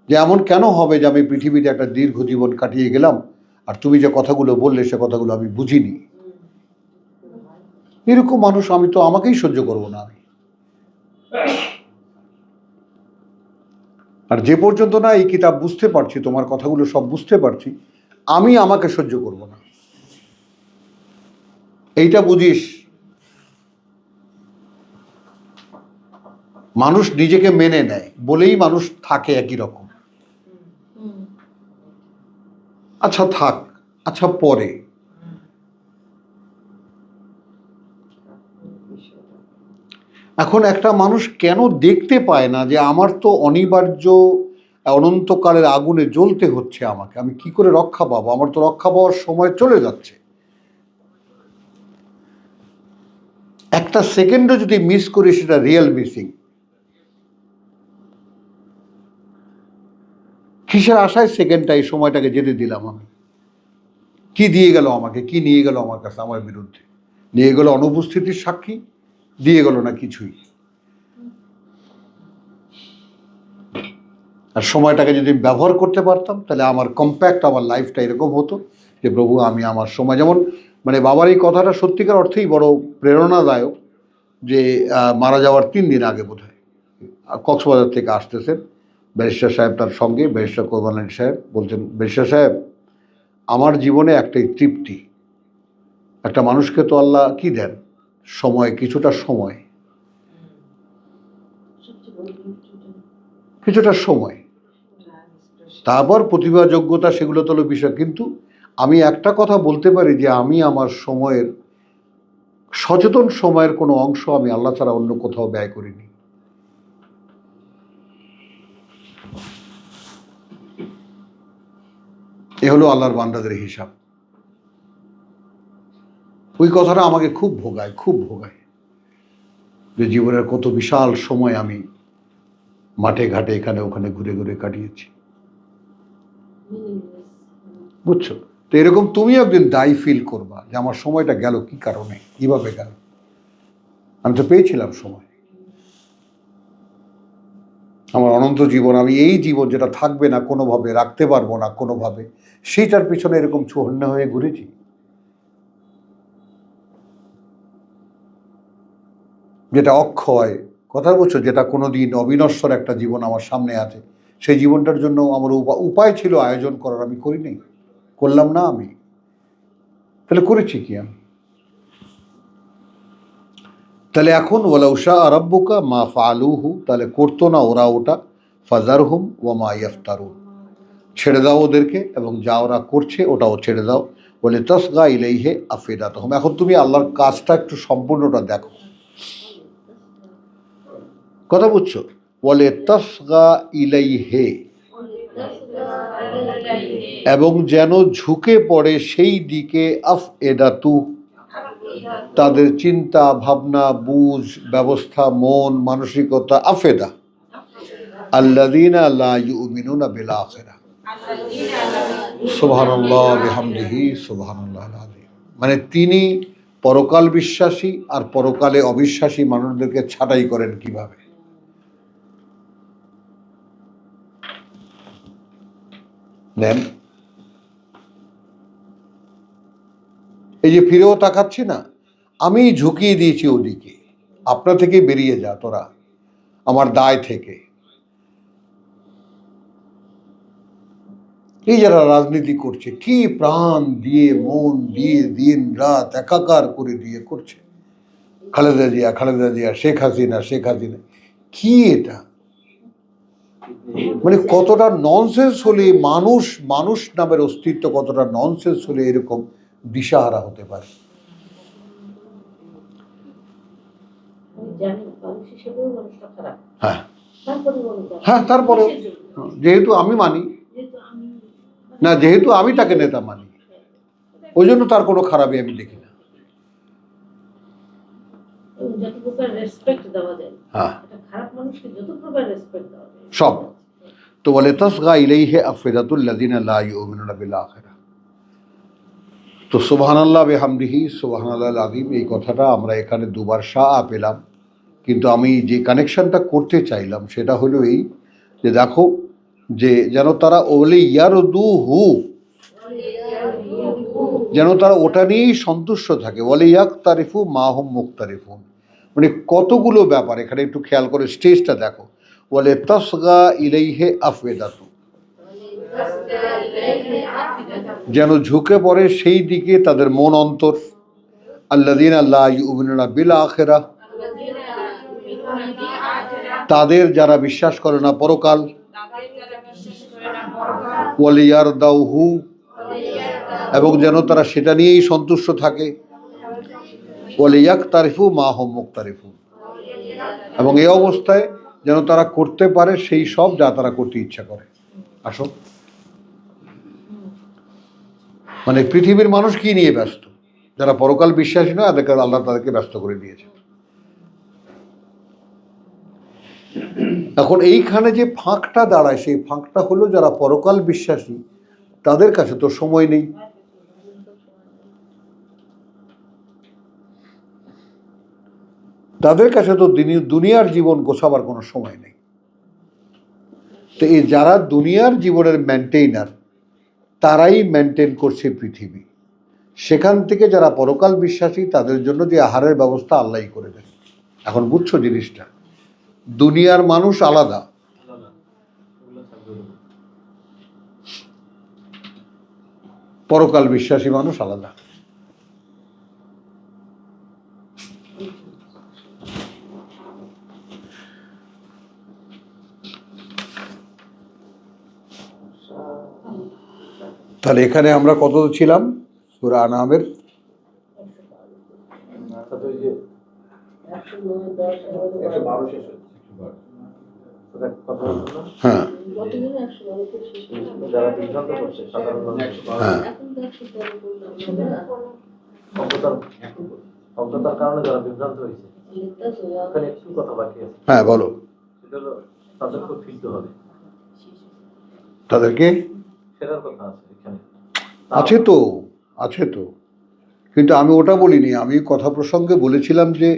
যে এমন কেন হবে যে আমি পৃথিবীতে একটা দীর্ঘ জীবন কাটিয়ে গেলাম, আর তুমি যে কথাগুলো বললে সে কথাগুলো আমি বুঝিনি। এরকম মানুষ আমি তো আমাকেই সহ্য করবো না আমি। আর যে পর্যন্ত না এই কিতাব বুঝতে পারছি, তোমার কথাগুলো সব বুঝতে পারছি, আমি আমাকে সহ্য করব না। এইটা বুঝিস। মানুষ নিজেকে মেনে নেয় বলেই মানুষ থাকে একই রকম। আচ্ছা থাক, আচ্ছা পরে। এখন একটা মানুষ কেন দেখতে পায় না যে আমার তো অনিবার্য অনন্তকালের আগুনে জ্বলতে হচ্ছে আমাকে, আমি কি করে রক্ষা পাবো? আমার তো রক্ষা পাওয়ার সময় চলে যাচ্ছে। একটা সেকেন্ডও যদি মিস করি সেটা রিয়েল মিসিং। কিসের আশায় সেকেন্ডটা, এই সময়টাকে যেতে দিলাম আমি? কি দিয়ে গেল আমাকে? কি নিয়ে গেল আমার কাছে, আমার বিরুদ্ধে? নিয়ে গেল অনুপস্থিতির সাক্ষী, দিয়ে গেল না কিছুই। আর সময়টাকে যদি ব্যবহার করতে পারতাম, তাহলে আমার কম্প্যাক্ট, আমার লাইফটা এরকম হতো যে প্রভু আমি আমার সময়, যেমন মানে বাবার এই কথাটা সত্যিকার অর্থেই বড় প্রেরণাদায়ক। যে মারা যাওয়ার 3 দিন আগে বোধহয় কক্সবাজার থেকে আসতেছেন ব্যারিস্টার সাহেব, তার সঙ্গে ব্যারিস্টার কোরবান আলী সাহেব, বলছেন ব্যারিস্টার সাহেব আমার জীবনে একটাই তৃপ্তি, একটা মানুষকে তো আল্লাহ কি দেন? সময়, কিছুটা সময়, কিছুটা সময়, তারপর প্রতিভা যোগ্যতা সেগুলো তো হলো বিষয়। কিন্তু আমি একটা কথা বলতে পারি যে আমি আমার সময়ের, সচেতন সময়ের কোনো অংশ আমি আল্লাহ ছাড়া অন্য কোথাও ব্যয় করিনি। এ হলো আল্লাহর বান্দাদের হিসাব। ওই কথাটা আমাকে খুব ভোগায়, খুব ভোগায়, যে জীবনের কত বিশাল সময় আমি মাঠে ঘাটে এখানে ওখানে ঘুরে ঘুরে কাটিয়েছি। বুঝছো? তো এরকম তুমি একদিন দায়ী ফিল করবা যে আমার সময়টা গেল কি কারণে, কিভাবে গেল। আমি তো পেয়েছিলাম সময়, আমার অনন্ত জীবন, আমি এই জীবন যেটা থাকবে না কোনোভাবে, রাখতে পারবো না কোনোভাবে, সেইটার পিছনে এরকম চুহন্না হয়ে ঘুরেছি। যেটা অক্ষয়, কথা বলছো, যেটা কোনোদিন অবিনশ্বর একটা জীবন আমার সামনে আছে, সেই জীবনটার জন্য আমার উপায় ছিল আয়োজন করার, আমি করিনি, করলাম না আমি। তাহলে করেছি কি আমি? তাহলে এখন ওয়ালাউ শাআ রাব্বুকা মা ফাআলুহু, তাহলে করতো না ওরা ওটা, ফাযারহুম ওয়া মা ইফতারুন, ছেড়ে দাও ওদেরকে এবং যা ওরা করছে ওটাও ছেড়ে দাও। বলে তাসগা ইলাইহি আফিদাতুহুম, এখন তুমি আল্লাহর কাজটা একটু সম্পূর্ণটা দেখো, কথা বুঝছো? বলে তাসগা ইলাইহি, এবং যেন ঝুঁকে পড়ে সেই দিকে, আফএদাতু, তাদের চিন্তা ভাবনা, বুঝ, ব্যবস্থা, মন, মানসিকতা, আফেদা, আল্লাযীনা লা ইউমিনুনা বিল আখিরাহ, সুবহানাল্লাহ বিহামদিহি সুবহানাল্লাহিল আযীম। মানে তিনি পরকাল বিশ্বাসী আর পরকালে অবিশ্বাসী মানুষদেরকে ছাঁটাই করেন কিভাবে। নেন, এই যে ফিরেও তাকাচ্ছি না, আমি ঝুঁকিয়ে দিয়েছি ওদিকে, আপনা থেকে বেরিয়ে যা তোরা আমার দায় থেকে। এই যারা রাজনীতি করছে, কি প্রাণ দিয়ে মন দিয়ে দিন রাত একাকার করে দিয়ে করছে, খালেদা জিয়া, খালেদা জিয়া, শেখ হাসিনা, শেখ হাসিনা, কি এটা? মানে কতটা ননসেন্স হলে মানুষ, মানুষ নামের অস্তিত্ব কতটা ননসেন্স হলে এরকম দিশাহারা হতে পারে। হ্যাঁ হ্যাঁ, তারপরে যেহেতু আমি মানি না, যেহেতু আমি তাকে নেতা মানি, ওই জন্য তার কোনো খারাপই আমি দেখি না। সব তো বলে তাসগা ইলাইহি আফিদাতুল লাযিনা লা ইউমিনুনা বিল আখিরাহ। তো সুবহানাল্লাহ বিহামদিহি সুবহানাল্লাহিল আযীম, এই কথাটা আমরা এখানে দুবার পেলাম, কিন্তু আমি যে কানেকশনটা করতে চাইলাম সেটা হলো এই যে দেখো, যে যেন তারা ওলি ইয়ারদুহু, যেন তারা ওটা নিয়েই সন্তুষ্ট থাকে, ওয়ালি ইয়াকতারিফু মা হুম মুকতারিফুন, মানে কতগুলো ব্যাপার এখানে একটু খেয়াল করে স্টেজটা দেখো। বলে তাসগা ইলাইহি আফিদাতু, যেন ঝুঁকে পড়ে সেই দিকে তাদের মন অন্তর, আল্লাযীনা লা ইউমিনুনা বিল আখিরাহ, তাদের যারা বিশ্বাস করে না পরকাল, ওয়ালিয়ারদাউহু, এবং যেন তারা সেটা নিয়েই সন্তুষ্ট থাকে, ওয়ালিয়াকতারিফু মা হুম মুকতারিফুন, এবং এই অবস্থায় যেন তারা করতে পারে সেই সব যা তারা করতে ইচ্ছা করে। আসো, মানে পৃথিবীর মানুষ কি নিয়ে ব্যস্ত? যারা পরকাল বিশ্বাসী নয় তাদেরকে আল্লাহ তাদেরকে ব্যস্ত করে দিয়েছে। এখন এইখানে যে ফাঁকটা দাঁড়ায়, সেই ফাঁকটা হলো যারা পরকাল বিশ্বাসী তাদের কাছে তো সময় নেই। তাদের কাছে তো দুনিয়ার জীবন গোছাবার কোনো সময় নেই। তো এই যারা দুনিয়ার জীবনের মেনটেইনার, তারাই মেনটেন করছে পৃথিবী। সেখান থেকে যারা পরকাল বিশ্বাসী তাদের জন্য যে আহারের ব্যবস্থা আল্লাহই করে দেন। এখন বুঝছো জিনিসটা? দুনিয়ার মানুষ আলাদা, পরকাল বিশ্বাসী মানুষ আলাদা। তাহলে এখানে আমরা কত ছিলাম? সূরা আনআমের হ্যাঁ হ্যাঁ বলো, তাদেরকে আছে তো, আছে তো, কিন্তু আমি ওটা বলিনি। আমি কথা প্রসঙ্গে বলেছিলাম যে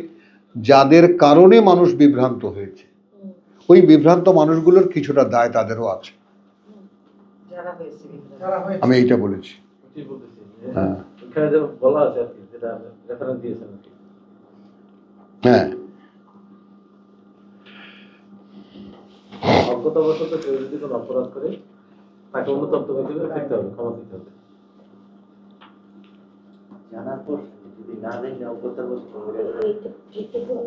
যাদের কারণে মানুষ বিভ্রান্ত হয়েছে, ওই বিভ্রান্ত মানুষগুলোর কিছুটা দায় তাদেরও আছে। যারা হয়েছে আমি এইটা বলেছি। ঠিক বলতেছি যে হ্যাঁ এখানে যে বলা আছে আর কি, যেটা রেফারেন্স দিয়েছেন আর কি। হ্যাঁ, অজ্ঞতাবশত কেউ যদি কোনো অপরাধ করে তাকে অনুতপ্ত হতে হবে, ক্ষমা দিতে হবে। জানার পর যদি না দেন অজ্ঞতাবশত করে এইটা এইটা করে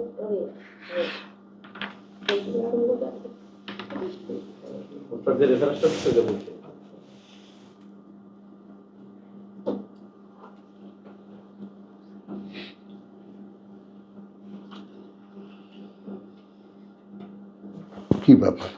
ওটার যে রেফারেন্সটা সেটা বলছে। কি ব্যাপার?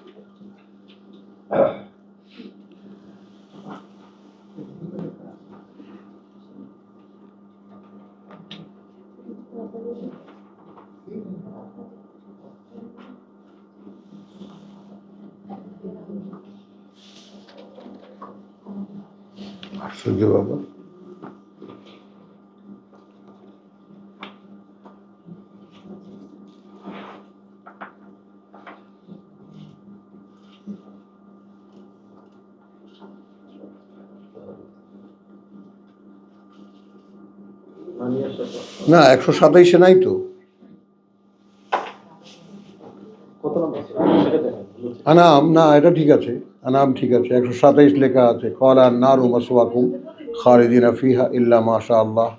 আশ্চর্য বাবা। মানিয়ে আসার পর না 127-এ নাই তো। কত নম্বর সেটা দেখেন বলছে। আনাম, না এটা ঠিক আছে, আনাম ঠিক আছে, 127 লেখা আছে ক্বালা আন-নারু মাসওয়াকুম খালিদিনা ফিহা ইল্লা মা শা আল্লাহ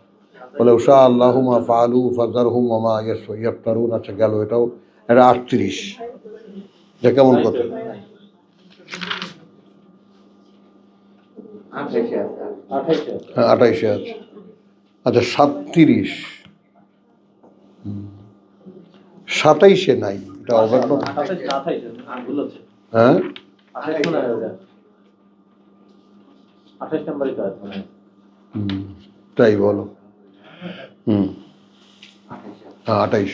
ওয়ালাউ শা আল্লাহু মা ফাআলু ফাযারহুম ওয়া মা ইয়াফতারুন। আচ্ছা গেল এটাও। এটা 38, এটা কেমন কথা? 28-এ আছে। 28 হ্যাঁ 28-এ আছে। আচ্ছা 37, 27-এ নাই, এটা অবাক না? 28 ভুল হচ্ছে। হ্যাঁ 28 মনে হয় ওটা। 28 নাম্বারই তো আছে মনে হয়। তাই বলো। হ্যাঁ 28।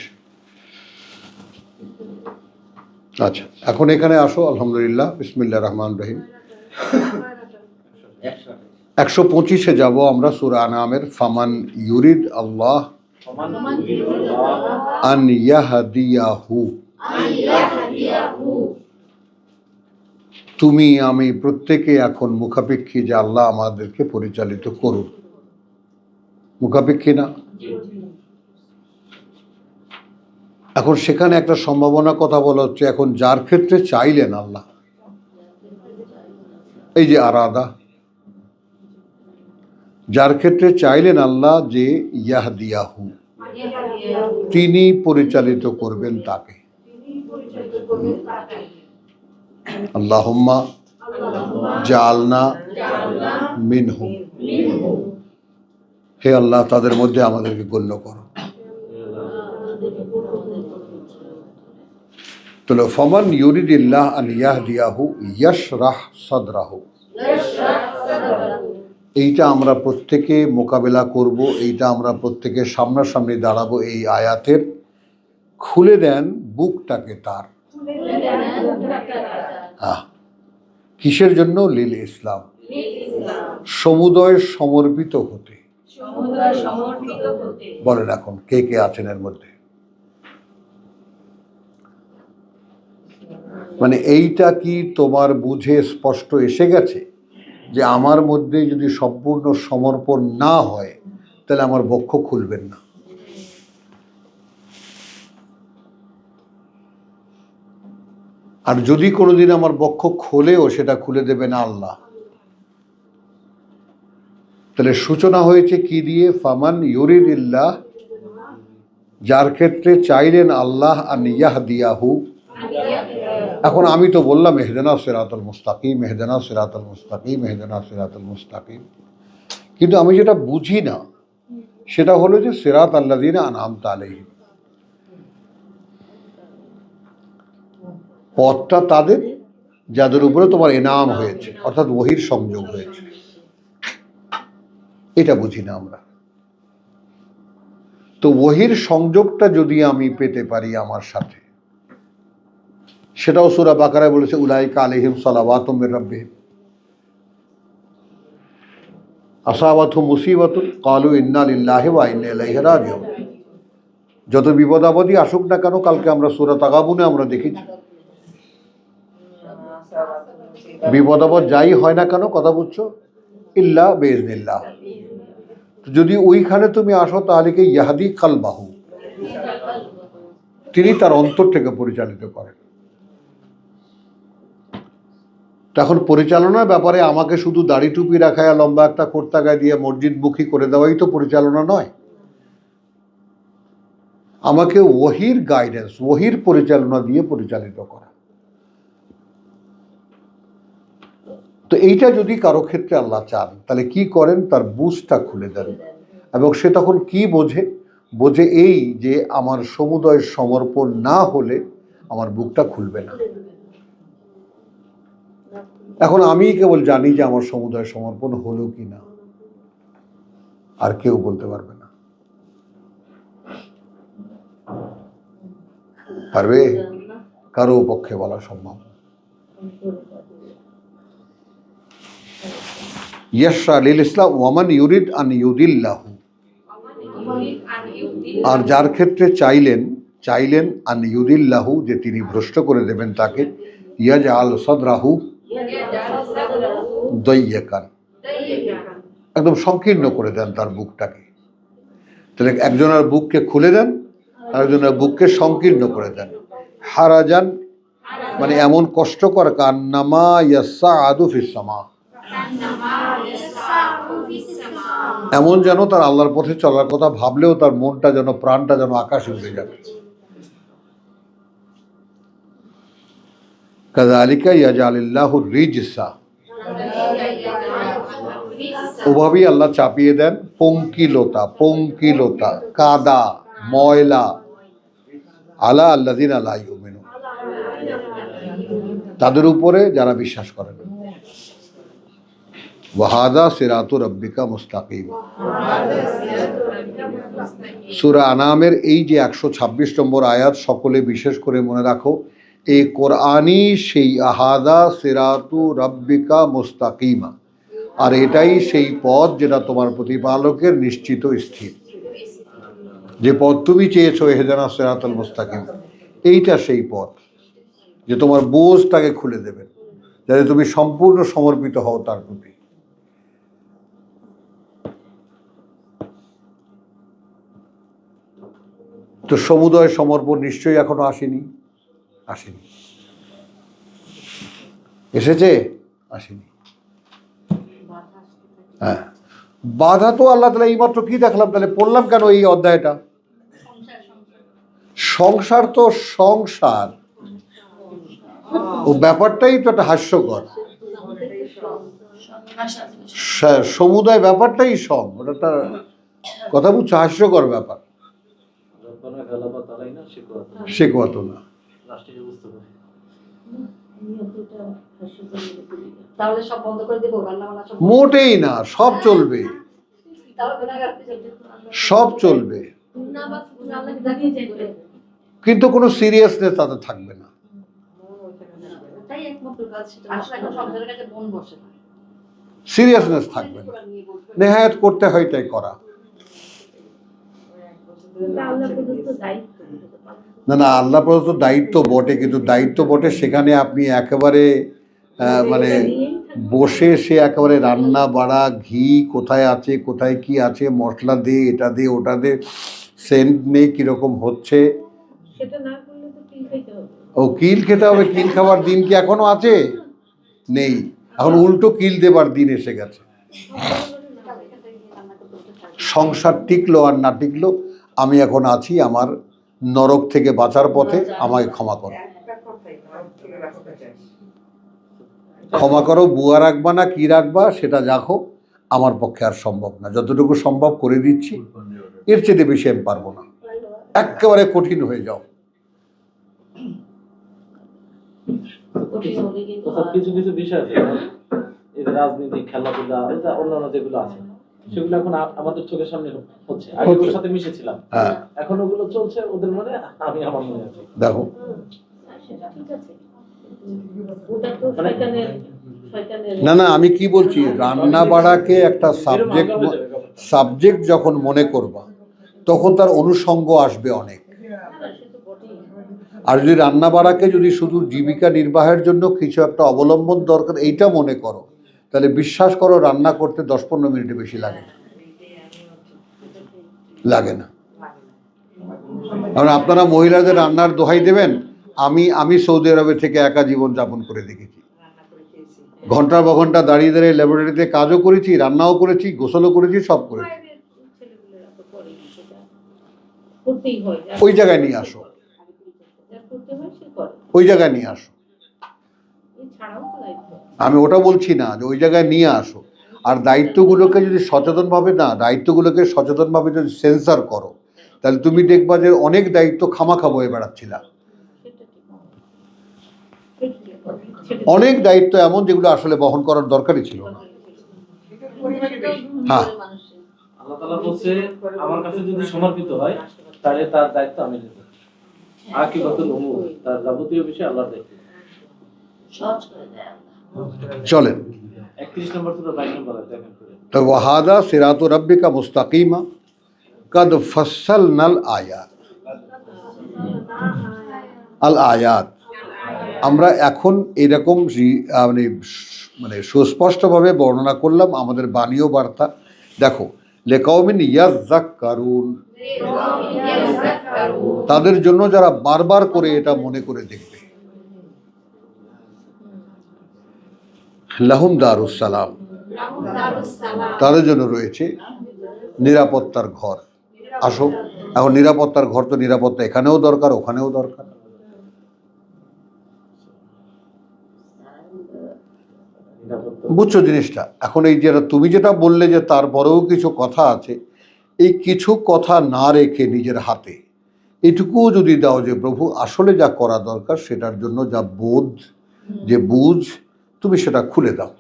আচ্ছা এখন এখানে আসো। আলহামদুলিল্লাহ, বিসমিল্লাহির রহমানির রহিম। 125-এ যাব আমরা সূরা আনামের। ফামান ইউরিদ আল্লাহ আন ইয়াহদিয়াহু, তুমি আমি প্রত্যেকে এখন মুখাপেক্ষী যে আল্লাহ আমাদেরকে পরিচালিত করুন। মুখাপেক্ষী না? এখন সেখানে একটা সম্ভাবনা কথা বলা হচ্ছে, এখন যার ক্ষেত্রে চাইলেন আল্লাহ, এই যে আরাদা, যার ক্ষেত্রে চাইলেন আল্লাহ যে ইয়াহদিয়াহু, তিনি পরিচালিত করবেন তাকে। আল্লাহুম্মা জাআলনা মিনহুম, হে আল্লাহ তাদের মধ্যে আমাদেরকে গণ্য করো। তাহলে ফামান ইউরিদিল্লাহ আন ইয়াহদিয়াহু ইয়াশরাহ সাদরাহু, এইটা আমরা প্রত্যেকে মোকাবেলা করব, এইটা আমরা প্রত্যেকে সামনাসামনি দাঁড়াবো। এই আয়াতের খুলে দেন বুকটাকে তার। হ্যাঁ, কিসের জন্য? লিল ইসলাম, সমুদয় সমর্পিত হতে। বলেন এখন কে কে আছেন এর মধ্যে? মানে এইটা কি তোমার বুঝে স্পষ্ট এসে গেছে যে আমার মধ্যে যদি সম্পূর্ণ সমর্পণ না হয় তাহলে আমার বক্ষ খুলবেন না? আর যদি কোনোদিন আমার বক্ষ খোলেও সেটা খুলে দেবে না আল্লাহ। তাহলে সূচনা হয়েছে কি দিয়ে? ফামান ইউরিদিল্লাহ, যার ক্ষেত্রে চাইলেন আল্লাহ আন ইয়াহদিয়াহু। এখন আমি তো বললাম ইহদিনা সিরাতাল মুস্তাকিম, ইহদিনা সিরাতাল মুস্তাকিম, ইহদিনা সিরাতাল মুস্তাকিম, কিন্তু আমি যেটা বুঝি না সেটা হলো যে সিরাত আল্লাযিনা আনআমতা আলাইহিম, পথটা তাদের যাদের উপরে তোমার এনাম হয়েছে, অর্থাৎ ওহীর সংযোগ হয়েছে। এটা বুঝি না আমরা। তো ওহীর সংযোগটা যদি আমি পেতে পারি আমার সাথে, সেটাও সূরা বাকারায় বলেছে উলাইকা আলাইহিম সালাওয়াতুম মির রাব্বিহিম আসাবাতুহুম মুসিবাতুন ক্বালু ইন্না লিল্লাহি ওয়া ইন্না ইলাইহি রাজিউন। যত বিপদ আপদই আসুক না কেন, কালকে আমরা সূরা তাগাবুনে আমরা দেখেছি বিপদ আপদ যাই হয় না কেন, কথা বুঝছো, ইল্লা বেইজনিল্লাহ। যদি ওইখানে তুমি আসো তাহলে কি ইয়াহদি কালবাহু, তিনি তার অন্তর থেকে পরিচালিত করেন। তখন পরিচালনার ব্যাপারে আমাকে শুধু দাড়ি টুপি রাখায় লম্বা একটা কোর্তা গায়ে দিয়ে মসজিদমুখী করে দেওয়াই তো পরিচালনা নয়। আমাকে ওহির গাইডেন্স, ওহির পরিচালনা দিয়ে পরিচালিত করা। তো এইটা যদি কারো ক্ষেত্রে আল্লাহ চান তাহলে কি করেন, তার বুঝটা খুলে দেন। এবং সে তখন কি বোঝে, বোঝে এই যে আমার সমুদয় সমর্পণ না হলে আমার বুকটা খুলবে না। এখন আমি কেবল জানি যে আমার সমুদয় সমর্পণ হলো কি না, আর কেউ বলতে পারবে না। পারবে? কারো পক্ষে বলা সম্ভব। ইয়াশরা লিল ইসলাম ওয়ামান ইউরিদ আন ইউদিল্লাহু, আর যার ক্ষেত্রে চাইলেন আন ইউদিল্লাহু, যে তিনি ভ্রষ্ট করে দেবেন তাকে, ইয়াজআল সাদরাহু দাইয়াকান, একদম সংকীর্ণ করে দেন তার বুকটাকে। তাহলে একজনের বুককে খুলে দেন, আরেকজনের বুককে সংকীর্ণ করে দেন। হারাজান মানে এমন কষ্টকর, কান্নামা ইয়াসআদু ফিস সামা, এমন যেন তার আল্লাহর পথে চলার কথা ভাবলেও তার মনটা যেন, প্রাণটা যেন আকাশে উঠে যাবে। কাযালিকা ইয়াজআলিল্লাহু রিজসা, ওভাবেই আল্লাহ চাপিয়ে দেন পঙ্কিলতা, কাদা, ময়লা, আলা আল্লাযিনা লা ইউমিনুন, তাদের উপরে যারা বিশ্বাস করে না। ওয়াহাদা সিরাতু রাব্বিকা মুস্তাকিম, সূরা আনামের এই যে 126 নম্বর আয়াত, সকলে বিশেষ করে মনে রাখো, এই কোরআনই সেই আহাদা সিরাতু রাব্বিকা মুস্তাকিমা, আর এটাই সেই পথ যেটা তোমার প্রতিপালকের নিশ্চিত স্থির। যে পথ তুমি চেয়েছো, ইহদিনা সিরাতাল মুস্তাকিম, এইটা সেই পথ যে তোমার বোঝটাকে খুলে দেবে, যাতে তুমি সম্পূর্ণ সমর্পিত হও তার প্রতি। তো সমুদয় সমর্পণ নিশ্চয়ই এখনো আসেনি। এসেছে? আসেনি। হ্যাঁ, বাধা তো আল্লাহ তাআলা এইমাত্র কি দেখলাম, তাহলে পড়লাম কেন এই অধ্যায়টা? সংসার তো সংসার, ও ব্যাপারটাই তো একটা হাস্যকর। সমুদায় ব্যাপারটাই ওটা একটা, কথা বুঝছো, হাস্যকর ব্যাপার। শেখওয়াত না, তাহলে সব বন্ধ করে দেবো, রান্না বান্না সব মোটেই না, সব চলবে, সব চলবে, কিন্তু কোনো সিরিয়াসনেস তাতে থাকবে না। ওটাই একমাত্র কাজ, সেটা আসলে এখন সংসারের কাছে মন বসে না, সিরিয়াসনেস থাকবে না, নেহায়াত করতে হয় তাই করা। না, আল্লাহ প্রদত্ত দায়িত্ব বটে, কিন্তু দায়িত্ব বটে সেখানে আপনি একেবারে মানে বসে সে একেবারে রান্না বাড়া, ঘি কোথায় আছে, কোথায় কি আছে, মশলা দে, এটা দে, ওটা দে, সেন্ট নেই, কিরকম হচ্ছে, ও কিল খেতে হবে। কিল খাবার দিন কি এখনো আছে? নেই, এখন উল্টো কিল দেবার দিন এসে গেছে। সংসার টিকলো আর না টিকলো, আমি এখন আছি আমার নরক থেকে বাঁচার পথে, আমাকে ক্ষমা করো, ক্ষমা করো। বুয়া রাখবা না কি রাখবা সেটা দেখো, আমার পক্ষে আর সম্ভব না। যতটুকু সম্ভব করে দিচ্ছি, এর চেয়ে বেশি আমি পারবো না। একেবারে কঠিন হয়ে যাও। কিছু কিছু বিষয় আছে, এই যে রাজনীতি, খেলাধুলা, এটা অন্যান্য যেগুলো আছে, সেগুলো এখন আমাদের চোখের সামনে হচ্ছে। আগে ওর সাথে মিশেছিলাম, এখন ওগুলো চলছে ওদের মনে, আমি আমার মনে আছি। দেখো, না আমি কি বলছি, রান্না বাড়াকে একটা সাবজেক্ট যখন মনে করবা, তখন তার অনুষঙ্গ আসবে অনেক। আর যদি রান্না বাড়াকে যদি শুধু জীবিকা নির্বাহের জন্য কিছু একটা অবলম্বন দরকার এইটা মনে করো, তাহলে বিশ্বাস করো রান্না করতে 10-15 মিনিটে বেশি লাগে না। লাগে না। কারণ আপনারা মহিলাদের রান্নার দোহাই দেবেন, আমি সৌদি আরবে থেকে একা জীবন যাপন করে দেখেছি। ঘন্টার পর ঘন্টা দাঁড়িয়ে দাঁড়িয়ে ল্যাবরেটরিতে কাজও করেছি, রান্নাও করেছি, গোসলও করেছি, সব করেছি। বাইরের ছেলেগুলোরা তো করে সেটা করতেই হয়, ওই জায়গায় নিয়ে আসো, যা করতে হয় সে করে, ওই জায়গায় নিয়ে আসো। এছাড়াও তো দায়িত্ব আছে। আমি ওটা বলছি না যে ওই জায়গায় নিয়ে আসো। আর দায়িত্বগুলোকে যদি সচেতনভাবে যদি সেন্সার করো, তাহলে তুমি দেখবা যে অনেক দায়িত্ব খামাখা বয়ে বেড়াচ্ছিলা। সেটা ঠিক সেটা অনেক দায়িত্ব এমন যেগুলো আসলে বহন করার দরকারই ছিল না। হ্যাঁ। মানুষের আল্লাহ তাআলা বলছে আমার কাছে যদি সমর্পিত হয় তাহলে তার দায়িত্ব আমি নেব। আকিবাতুল উমুর, তার যাবতীয় বিষয় আল্লাহর দায়িত্ব। সহজ করে দেয় আল্লাহ। চলেন 31 নম্বর সূরা 22 নম্বর আয়াত দেখেন করে। তো ওয়াহাদা সিরাতু রাব্বিকা মুস্তাকিমা কাদ ফাসসালনাল আয়াত। আল আয়াত আমরা এখন এরকম মানে সুস্পষ্টভাবে বর্ণনা করলাম আমাদের বাণীয় বার্তা। দেখো, লিকাউমিন ইয়াযাক্কারুন, তাদের জন্য যারা বারবার করে এটা মনে করে দেখবে। লাহুম দারুস সালাম, তাদের জন্য রয়েছে নিরাপত্তার ঘর। আসো, এখন নিরাপত্তার ঘর তো নিরাপত্তা এখানেও দরকার, ওখানেও দরকার। বুঝছো জিনিসটা? এখন এই যেটা তুমি যেটা বললে যে তারপরেও কিছু কথা আছে, এই কিছু কথা না রেখে নিজের হাতে এটুকুও যদি দাও যে প্রভু আসলে যা করা দরকার সেটার জন্য যা বোধ, যে বুঝ, তুমি সেটা খুলে দাও।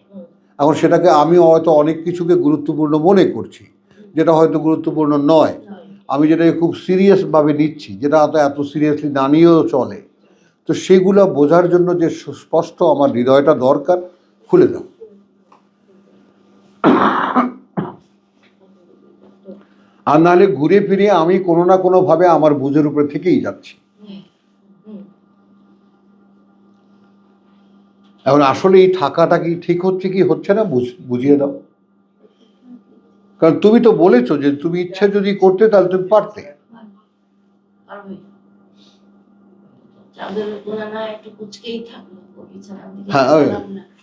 এখন সেটাকে আমি হয়তো অনেক কিছুকে গুরুত্বপূর্ণ মনে করছি, যেটা হয়তো গুরুত্বপূর্ণ নয়। আমি যেটাকে খুব সিরিয়াসভাবে নিচ্ছি, যেটা হয়তো এত সিরিয়াসলি না নিয়েও চলে। তো সেগুলো বোঝার জন্য যে স্পষ্ট আমার হৃদয়টা দরকার, খুলে দাও। আর নাহলে ঘুরে ফিরে আমি কোনো না কোনোভাবে আমার বুঝের উপরে থেকেই যাচ্ছি। এখন আসলে এই থাকাটা কি ঠিক হচ্ছে কি হচ্ছে না বুঝিয়ে দাও। কারণ তুমি তো বলেছো যে তুমি ইচ্ছে যদি করতে তাহলে তুমি পারতে। পারবে। চাঁদের গুণা না একটু কুচকেই থাকলো বিছানার দিকে। হ্যাঁ,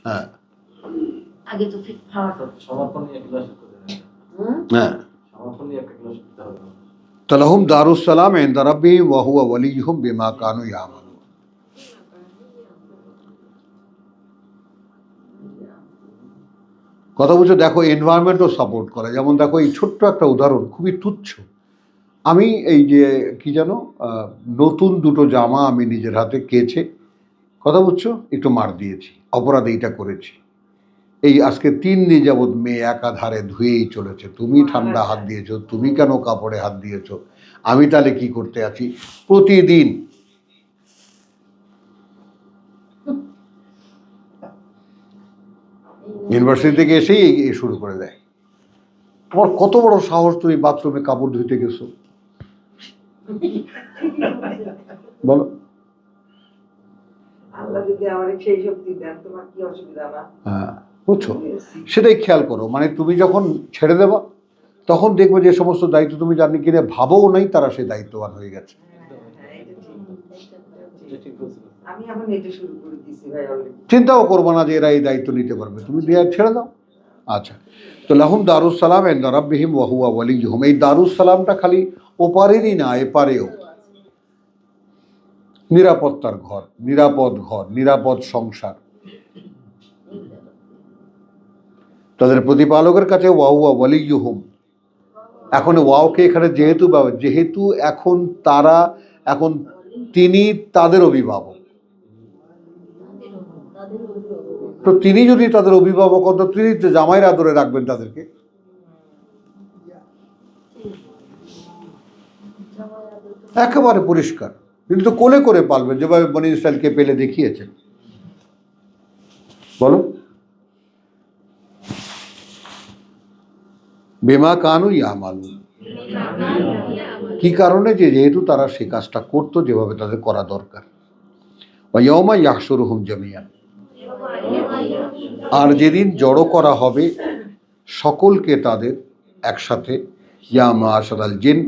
হ্যাঁ, আগে তো ফিট ফাওয়াটা। সমর্পণ নিয়ে এগুলো করতে দেন। হ্যাঁ। সমর্পণ নিয়ে একটা ক্লাস করতে হবে। তালাহুম দারুস সালাম ইনদা রাব্বিহিম ওয়া হুয়া ওয়ালিয়ুহুম বিমা কানু ইয়ামালুন। কথা বলছো, দেখো এনভায়রনমেন্টও সাপোর্ট করে। যেমন দেখো এই ছোট্ট একটা উদাহরণ, খুবই তুচ্ছ। আমি এই যে কি জানো, নতুন দুটো জামা আমি নিজের হাতে কেচে, কথা বলছো, একটু মার দিয়েছি, অপরাধ এইটা করেছি। এই আজকে 3 দিন যাবৎ মেয়ে একাধারে ধুয়েই চলেছে। তুমি ঠান্ডা হাত দিয়েছো, তুমি কেন কাপড়ে হাত দিয়েছো, আমি তাহলে কি করতে আছি? প্রতিদিন ইউনিভার্সিটি থেকে এসেই এই শুরু করে দেয়। তোমার কত বড় সাহস, তুমি বাথরুমে কাপড় ধুইতে গেছো, বলো? আল্লাহ যদি আমার সেই শক্তি দেন, তোমার কি অসুবিধা না? হ্যাঁ, বুঝছো? সেটাই খেয়াল করো। মানে তুমি যখন ছেড়ে দেবা তখন দেখবে যে সমস্ত দায়িত্ব তুমি জানি কিনে ভাবও নাই, তারা সেই দায়িত্ববান হয়ে গেছে। এটা ঠিক বলছেন। আমি এখন এটা শুরু করে দিছি ভাই অলরেডি। চিন্তাও করবো না যে এরা এই দায়িত্ব নিতে পারবে, তুমি দিয়ে ছেড়ে দাও। আচ্ছা, তো লাহুম দারুস সালাম ইনদা রাব্বিহিম ওয়া হুয়া ওয়ালিয়ুহুম। এই দারুস সালামটা খালি ওপারেরই না, এপারেও নিরাপত্তার ঘর, নিরাপদ ঘর, নিরাপদ সংসার। তাদের প্রতিপালকের কাছে ওয়া হুয়া ওয়ালিয়ুহুম। এখন ওয়াওকে এখানে যেহেতু এখন তিনি তাদের অভিভাবক, তো তিনি যদি তাদের অভিভাবক হন, তো তিনি জামাইয়ের আদরে রাখবেন তাদেরকে। একেবারে পরিষ্কার। তিনি তো কোলে করে পালবেন, যেভাবে বনী ইসরাইলকে পেলে দেখিয়েছেন। বলো, বিমা কানু ইয়ামালুন। কি কারণে? যেহেতু তারা সে কাজটা করতো যেভাবে তাদের করা দরকার। ওয়া ইয়াউমা ইয়াহশুরুহুম জামিয়ান, আর যেদিন জড়ো করা হবে সকলকে তাদের একসাথে, ইয়া মাশারাল জিন,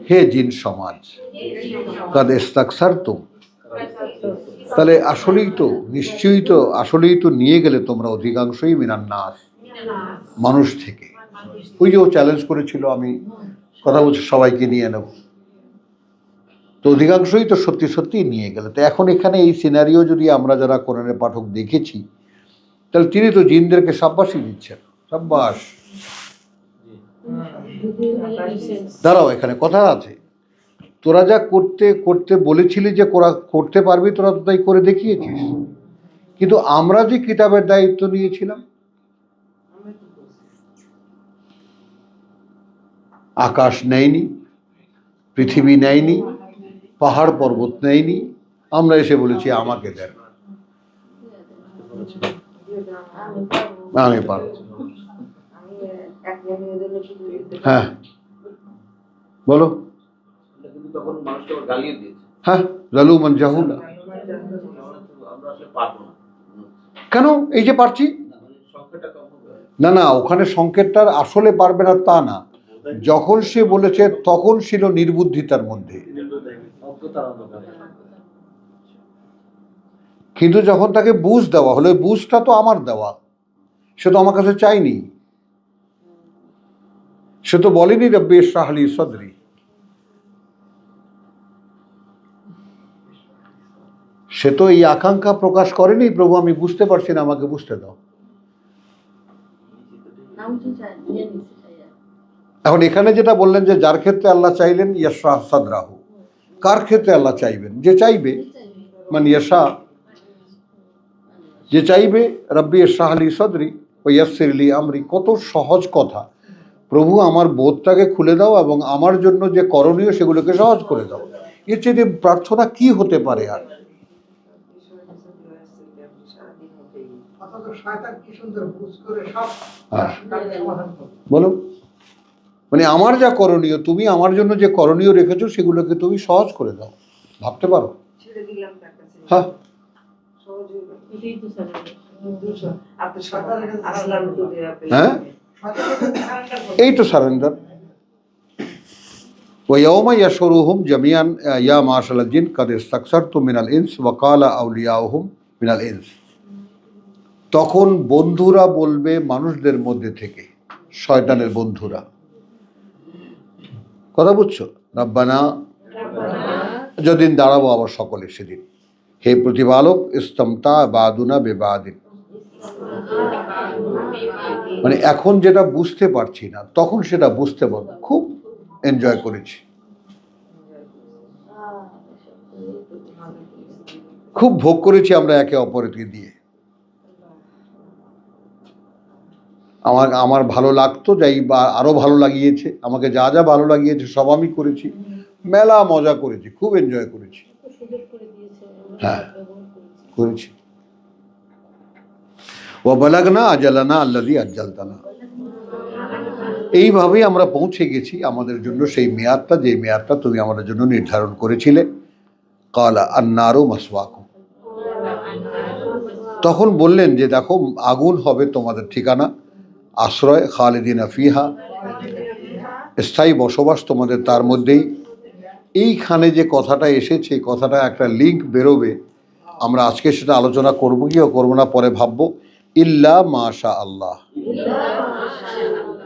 হে জিন সমাজ, কাদ ইস্তাকসারতুম, তাহলে আসলেই তো নিশ্চয়ই তো আসলেই তো নিয়ে গেলে তোমরা অধিকাংশই মিনান নাস, মানুষ থেকে। ওই যে ও চ্যালেঞ্জ করেছিল আমি কথা বলছি সবাইকে নিয়ে নেব, তো অধিকাংশই তো সত্যি সত্যি নিয়ে গেলে। তো এখন এখানে এই সিনারিও যদি আমরা যারা কোরআনের পাঠক দেখেছি, তাহলে তিনি তো জিনদেরকে সাব্বাসী দিচ্ছেন, সাব্বাস। দাঁড়াও, এখানে কথা আছে, তোরা যা করতে করতে বলেছিলি যে করতে পারবি, তোরা তো তাই করে দেখিয়েছিস। কিন্তু আমরা যে কিতাবের দায়িত্ব নিয়েছিলাম, আকাশ নেয়নি, পৃথিবী নেয়নি, পাহাড় পর্বত নেয়নি, আমরা এসে বলেছি আমাকে দেন, আমি পারব। আমি এক মহিলাদের শুধু হ্যাঁ বলো। কিন্তু তখন মানুষকে আবার গালিও দিয়েছে, হ্যাঁ, জালুমান জাহুলা। আমরা আসলে পারবো না। কেন? এই যে পারছি। মানে সংখ্যাটা কম হবে। না না, ওখানে সংকেতটার আসলে পারবে না তা না, যখন সে বলেছে তখন ছিল নির্বুদ্ধিতার মধ্যে, অজ্ঞতার অন্ধকারে। কিন্তু যখন তাকে বুঝ দেওয়া হলো, বুঝটা তো আমার দেওয়া, সে তো আমার কাছে চাইনি, সে তো বলেনি রব্বি ইশরাহ লি সাদরি, সে তো এই আকাঙ্ক্ষা প্রকাশ করেনি প্রভু আমি বুঝতে পারছি না, আমাকে বুঝতে দাও। নাম তো চাই নিয়ে নিতে চাই আর। এখন এখানে যেটা বললেন যে যার ক্ষেত্রে আল্লাহ চাইলেন ইয়াশরাহ সাদরাহু, কার ক্ষেত্রে আল্লাহ চাইবেন? যে চাইবে, মানে ইয়াশা, যে চাইবে রব্বি ইশরাহ লি সাদরি ওয়া ইয়াসসির লি আমরি। কত সহজ কথা, প্রভু আমার বোধটাকে খুলে দাও এবং আমার জন্য যে করণীয় সেগুলোকে সহজ করে দাও। এর চেয়ে প্রার্থনা কি হতে পারে আর? বলো, মানে আমার যা করণীয়, তুমি আমার জন্য যে করণীয় রেখেছো সেগুলোকে তুমি সহজ করে দাও, ভাবতে পারো। ছেড়ে দিলাম তার কাছে। হ্যাঁ, সহজ হয়ে গেল। এটাই তো স্যার। আসলাম তো দেয়া পেলাম। হ্যাঁ, এই তো সারেন্ডার। ওয়াইয়াউমা ইয়াশরুহুম জামিয়ান ইয়া মাশারাল জিন কাদ ইস্তাকসারতুম মিনাল ইনস ওয়া ক্বালা আউলিয়াউহুম মিনাল ইনস, তখন বন্ধুরা বলবে মানুষদের মধ্যে থেকে, শয়তানের বন্ধুরা, কথা বুঝছো? রব্বানা, যেদিন দাঁড়াবো আবার সকলে সেদিন, হে প্রতিপালক, ইস্তামতা বাদুনা বেবাদিন, মানে এখন যেটা বুঝতে পারছি না তখন সেটা বুঝতে পারবো। খুব এনজয় করেছি, খুব ভোগ করেছি আমরা একে অপরকে দিয়ে। আমার ভালো লাগতো, যাই বা আরো ভালো লাগিয়েছে, আমাকে যা যা ভালো লাগিয়েছে সব আমি করেছি, মেলা মজা করেছি, খুব এনজয় করেছি। সুযোগ করে দিয়েছে, আমরা হ্যাঁ। ব্যবহার করেছি। করেছি। ওয়া বালাগনা আজালানা আল্লাযী আজ্জালতানা, এইভাবেই আমরা পৌঁছে গেছি আমাদের জন্য সেই মেয়াদটা, যে মেয়াদটা তুমি আমাদের জন্য নির্ধারণ করেছিলে। ক্বালা আন্নারু মাসওয়াকুম, তখন বললেন যে দেখো আগুন হবে তোমাদের ঠিকানা, আশ্রয়, খালিদিনা ফিহা, স্থায়ী বসবাস তোমাদের তার মধ্যেই। এইখানে যে কথাটা এসেছে, কথাটা একটা লিঙ্ক বেরোবে, আমরা আজকে সেটা আলোচনা করবো কি করবো না পরে ভাববো। ইল্লা মাশা আল্লাহ,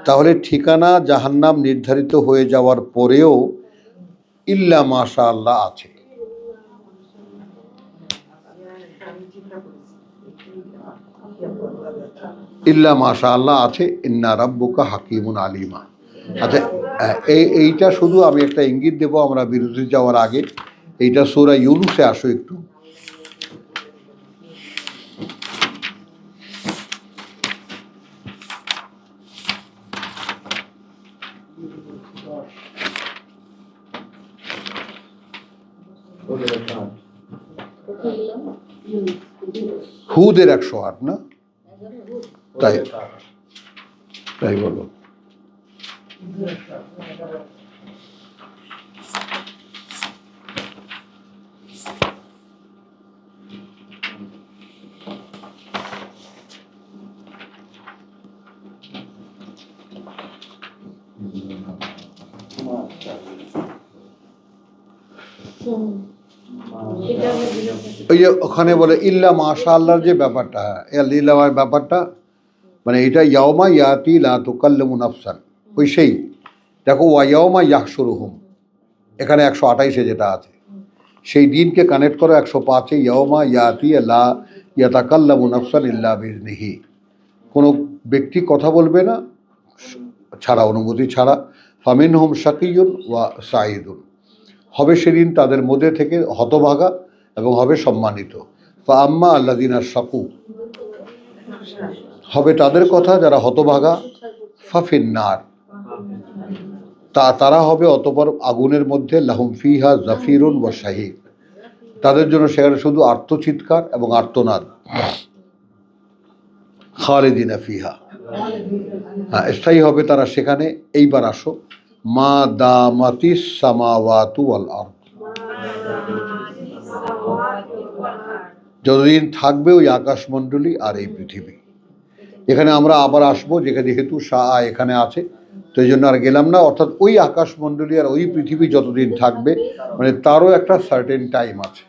তাহলে ঠিকানা জাহান্নাম নির্ধারিত হয়ে যাওয়ার পরেও ইল্লা মাশা আল্লাহ আছে। আমি চিন্তা করেছি ইল্লা মাশা আল্লাহ আছে, ইন্না রাব্বুকা হাকিমুন আলিমা। আচ্ছা, এইটা শুধু আমি একটা ইঙ্গিত দেবো আমরা বিরতি যাওয়ার আগে, এইটা সূরা ইউনূসে আসো একটু। কোথায় গেলাম? হুদের 108 না? তাই তাই বলো। হুম। এটা আমি দিলাম। ওই যে ওখানে বলে ইল্লা মাশা আল্লাহর যে ব্যাপারটা, ইল্লা ব্যাপারটা মানে এটা ইয়াওমা ইয়াতি লা তুকাল্লিমু নাফসান, ওই সেই দেখো ওয়া ইয়াওমা ইয়াহশুরুহুম, এখানে 128-এ যেটা আছে সেই দিনকে কানেক্ট করো 105-এ ইয়াওমা ইয়াতি লা ইয়াতাকাল্লামু নাফসান ইল্লা বিইজনিহি, কোনো ব্যক্তি কথা বলবে না ছাড়া, অনুমতি ছাড়া। ফামিনহুম শাকিয়ুন ওয়া সাঈদুন, হবে সেদিন তাদের মধ্যে থেকে হতভাগা এবং হবে সম্মানিত। ফা আম্মা আল্লাযিনা শাকু, হবে তাদের কথা যারা হতভাগা, ফাফিন্নার, তারা হবে অতঃপর আগুনের মধ্যে, লাহুম ফিহা জাফিরুন ওয়া শাহিক, তাদের জন্য সেখানে শুধু আর্তচিৎকার এবং আর্তনাদ। খালিদিনা ফিহা, হ্যাঁ স্থায়ী হবে তারা সেখানে। এইবার আসো, মা দামাতিস সামাওয়াতু ওয়াল আরদ, যতদিন থাকবে ওই আকাশমণ্ডলী আর এই পৃথিবী। এখানে আমরা আবার আসবো, যেহেতু শাহ এখানে আছে তো এই জন্য আর গেলাম না। অর্থাৎ ওই আকাশমণ্ডলী আর ওই পৃথিবী যতদিন থাকবে মানে তারও একটা সার্টেন টাইম আছে,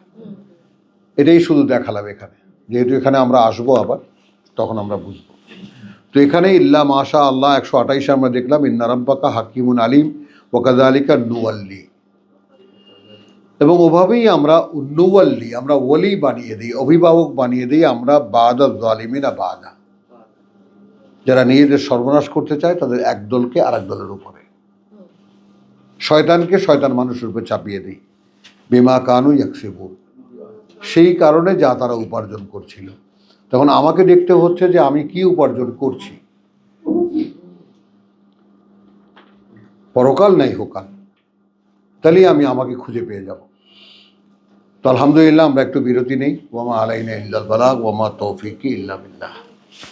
এটাই শুধু দেখালাম এখানে। যেহেতু এখানে আমরা আসবো আবার, তখন আমরা বুঝবো। তো এখানে ইল্লা মাশা আল্লাহ 128-এ আমরা দেখলাম ইন্না রাব্বাকা হাকিমুন আলিম ওয়া কাযালিকা নুওয়াল্লি, এবং ওভাবেই আমরা নুওয়াল্লি, আমরা ওলি বানিয়ে দিই, অভিভাবক বানিয়ে দিই আমরা বাদা যালিমিনা বাদা, যারা নিজেদের সর্বনাশ করতে চায় তাদের এক দলকে আর এক দলের উপরে, শয়তানকে শয়তান মানুষের উপরে চাপিয়ে দিই, বিমা কানু ইয়াকসিবুন, সেই কারণে যা তারা উপার্জন করছিল। তখন আমাকে দেখতে হচ্ছে যে আমি কি উপার্জন করছি, পরকাল নাই হোকাল, তাহলেই আমি আমাকে খুঁজে পেয়ে যাব। তো আলহামদুলিল্লাহ আমরা একটু বিরতি নেই। ওয়ামা আলাইনা ইল্লাল বালাগ ওয়ামা তৌফিকি ইল্লা বিল্লাহ।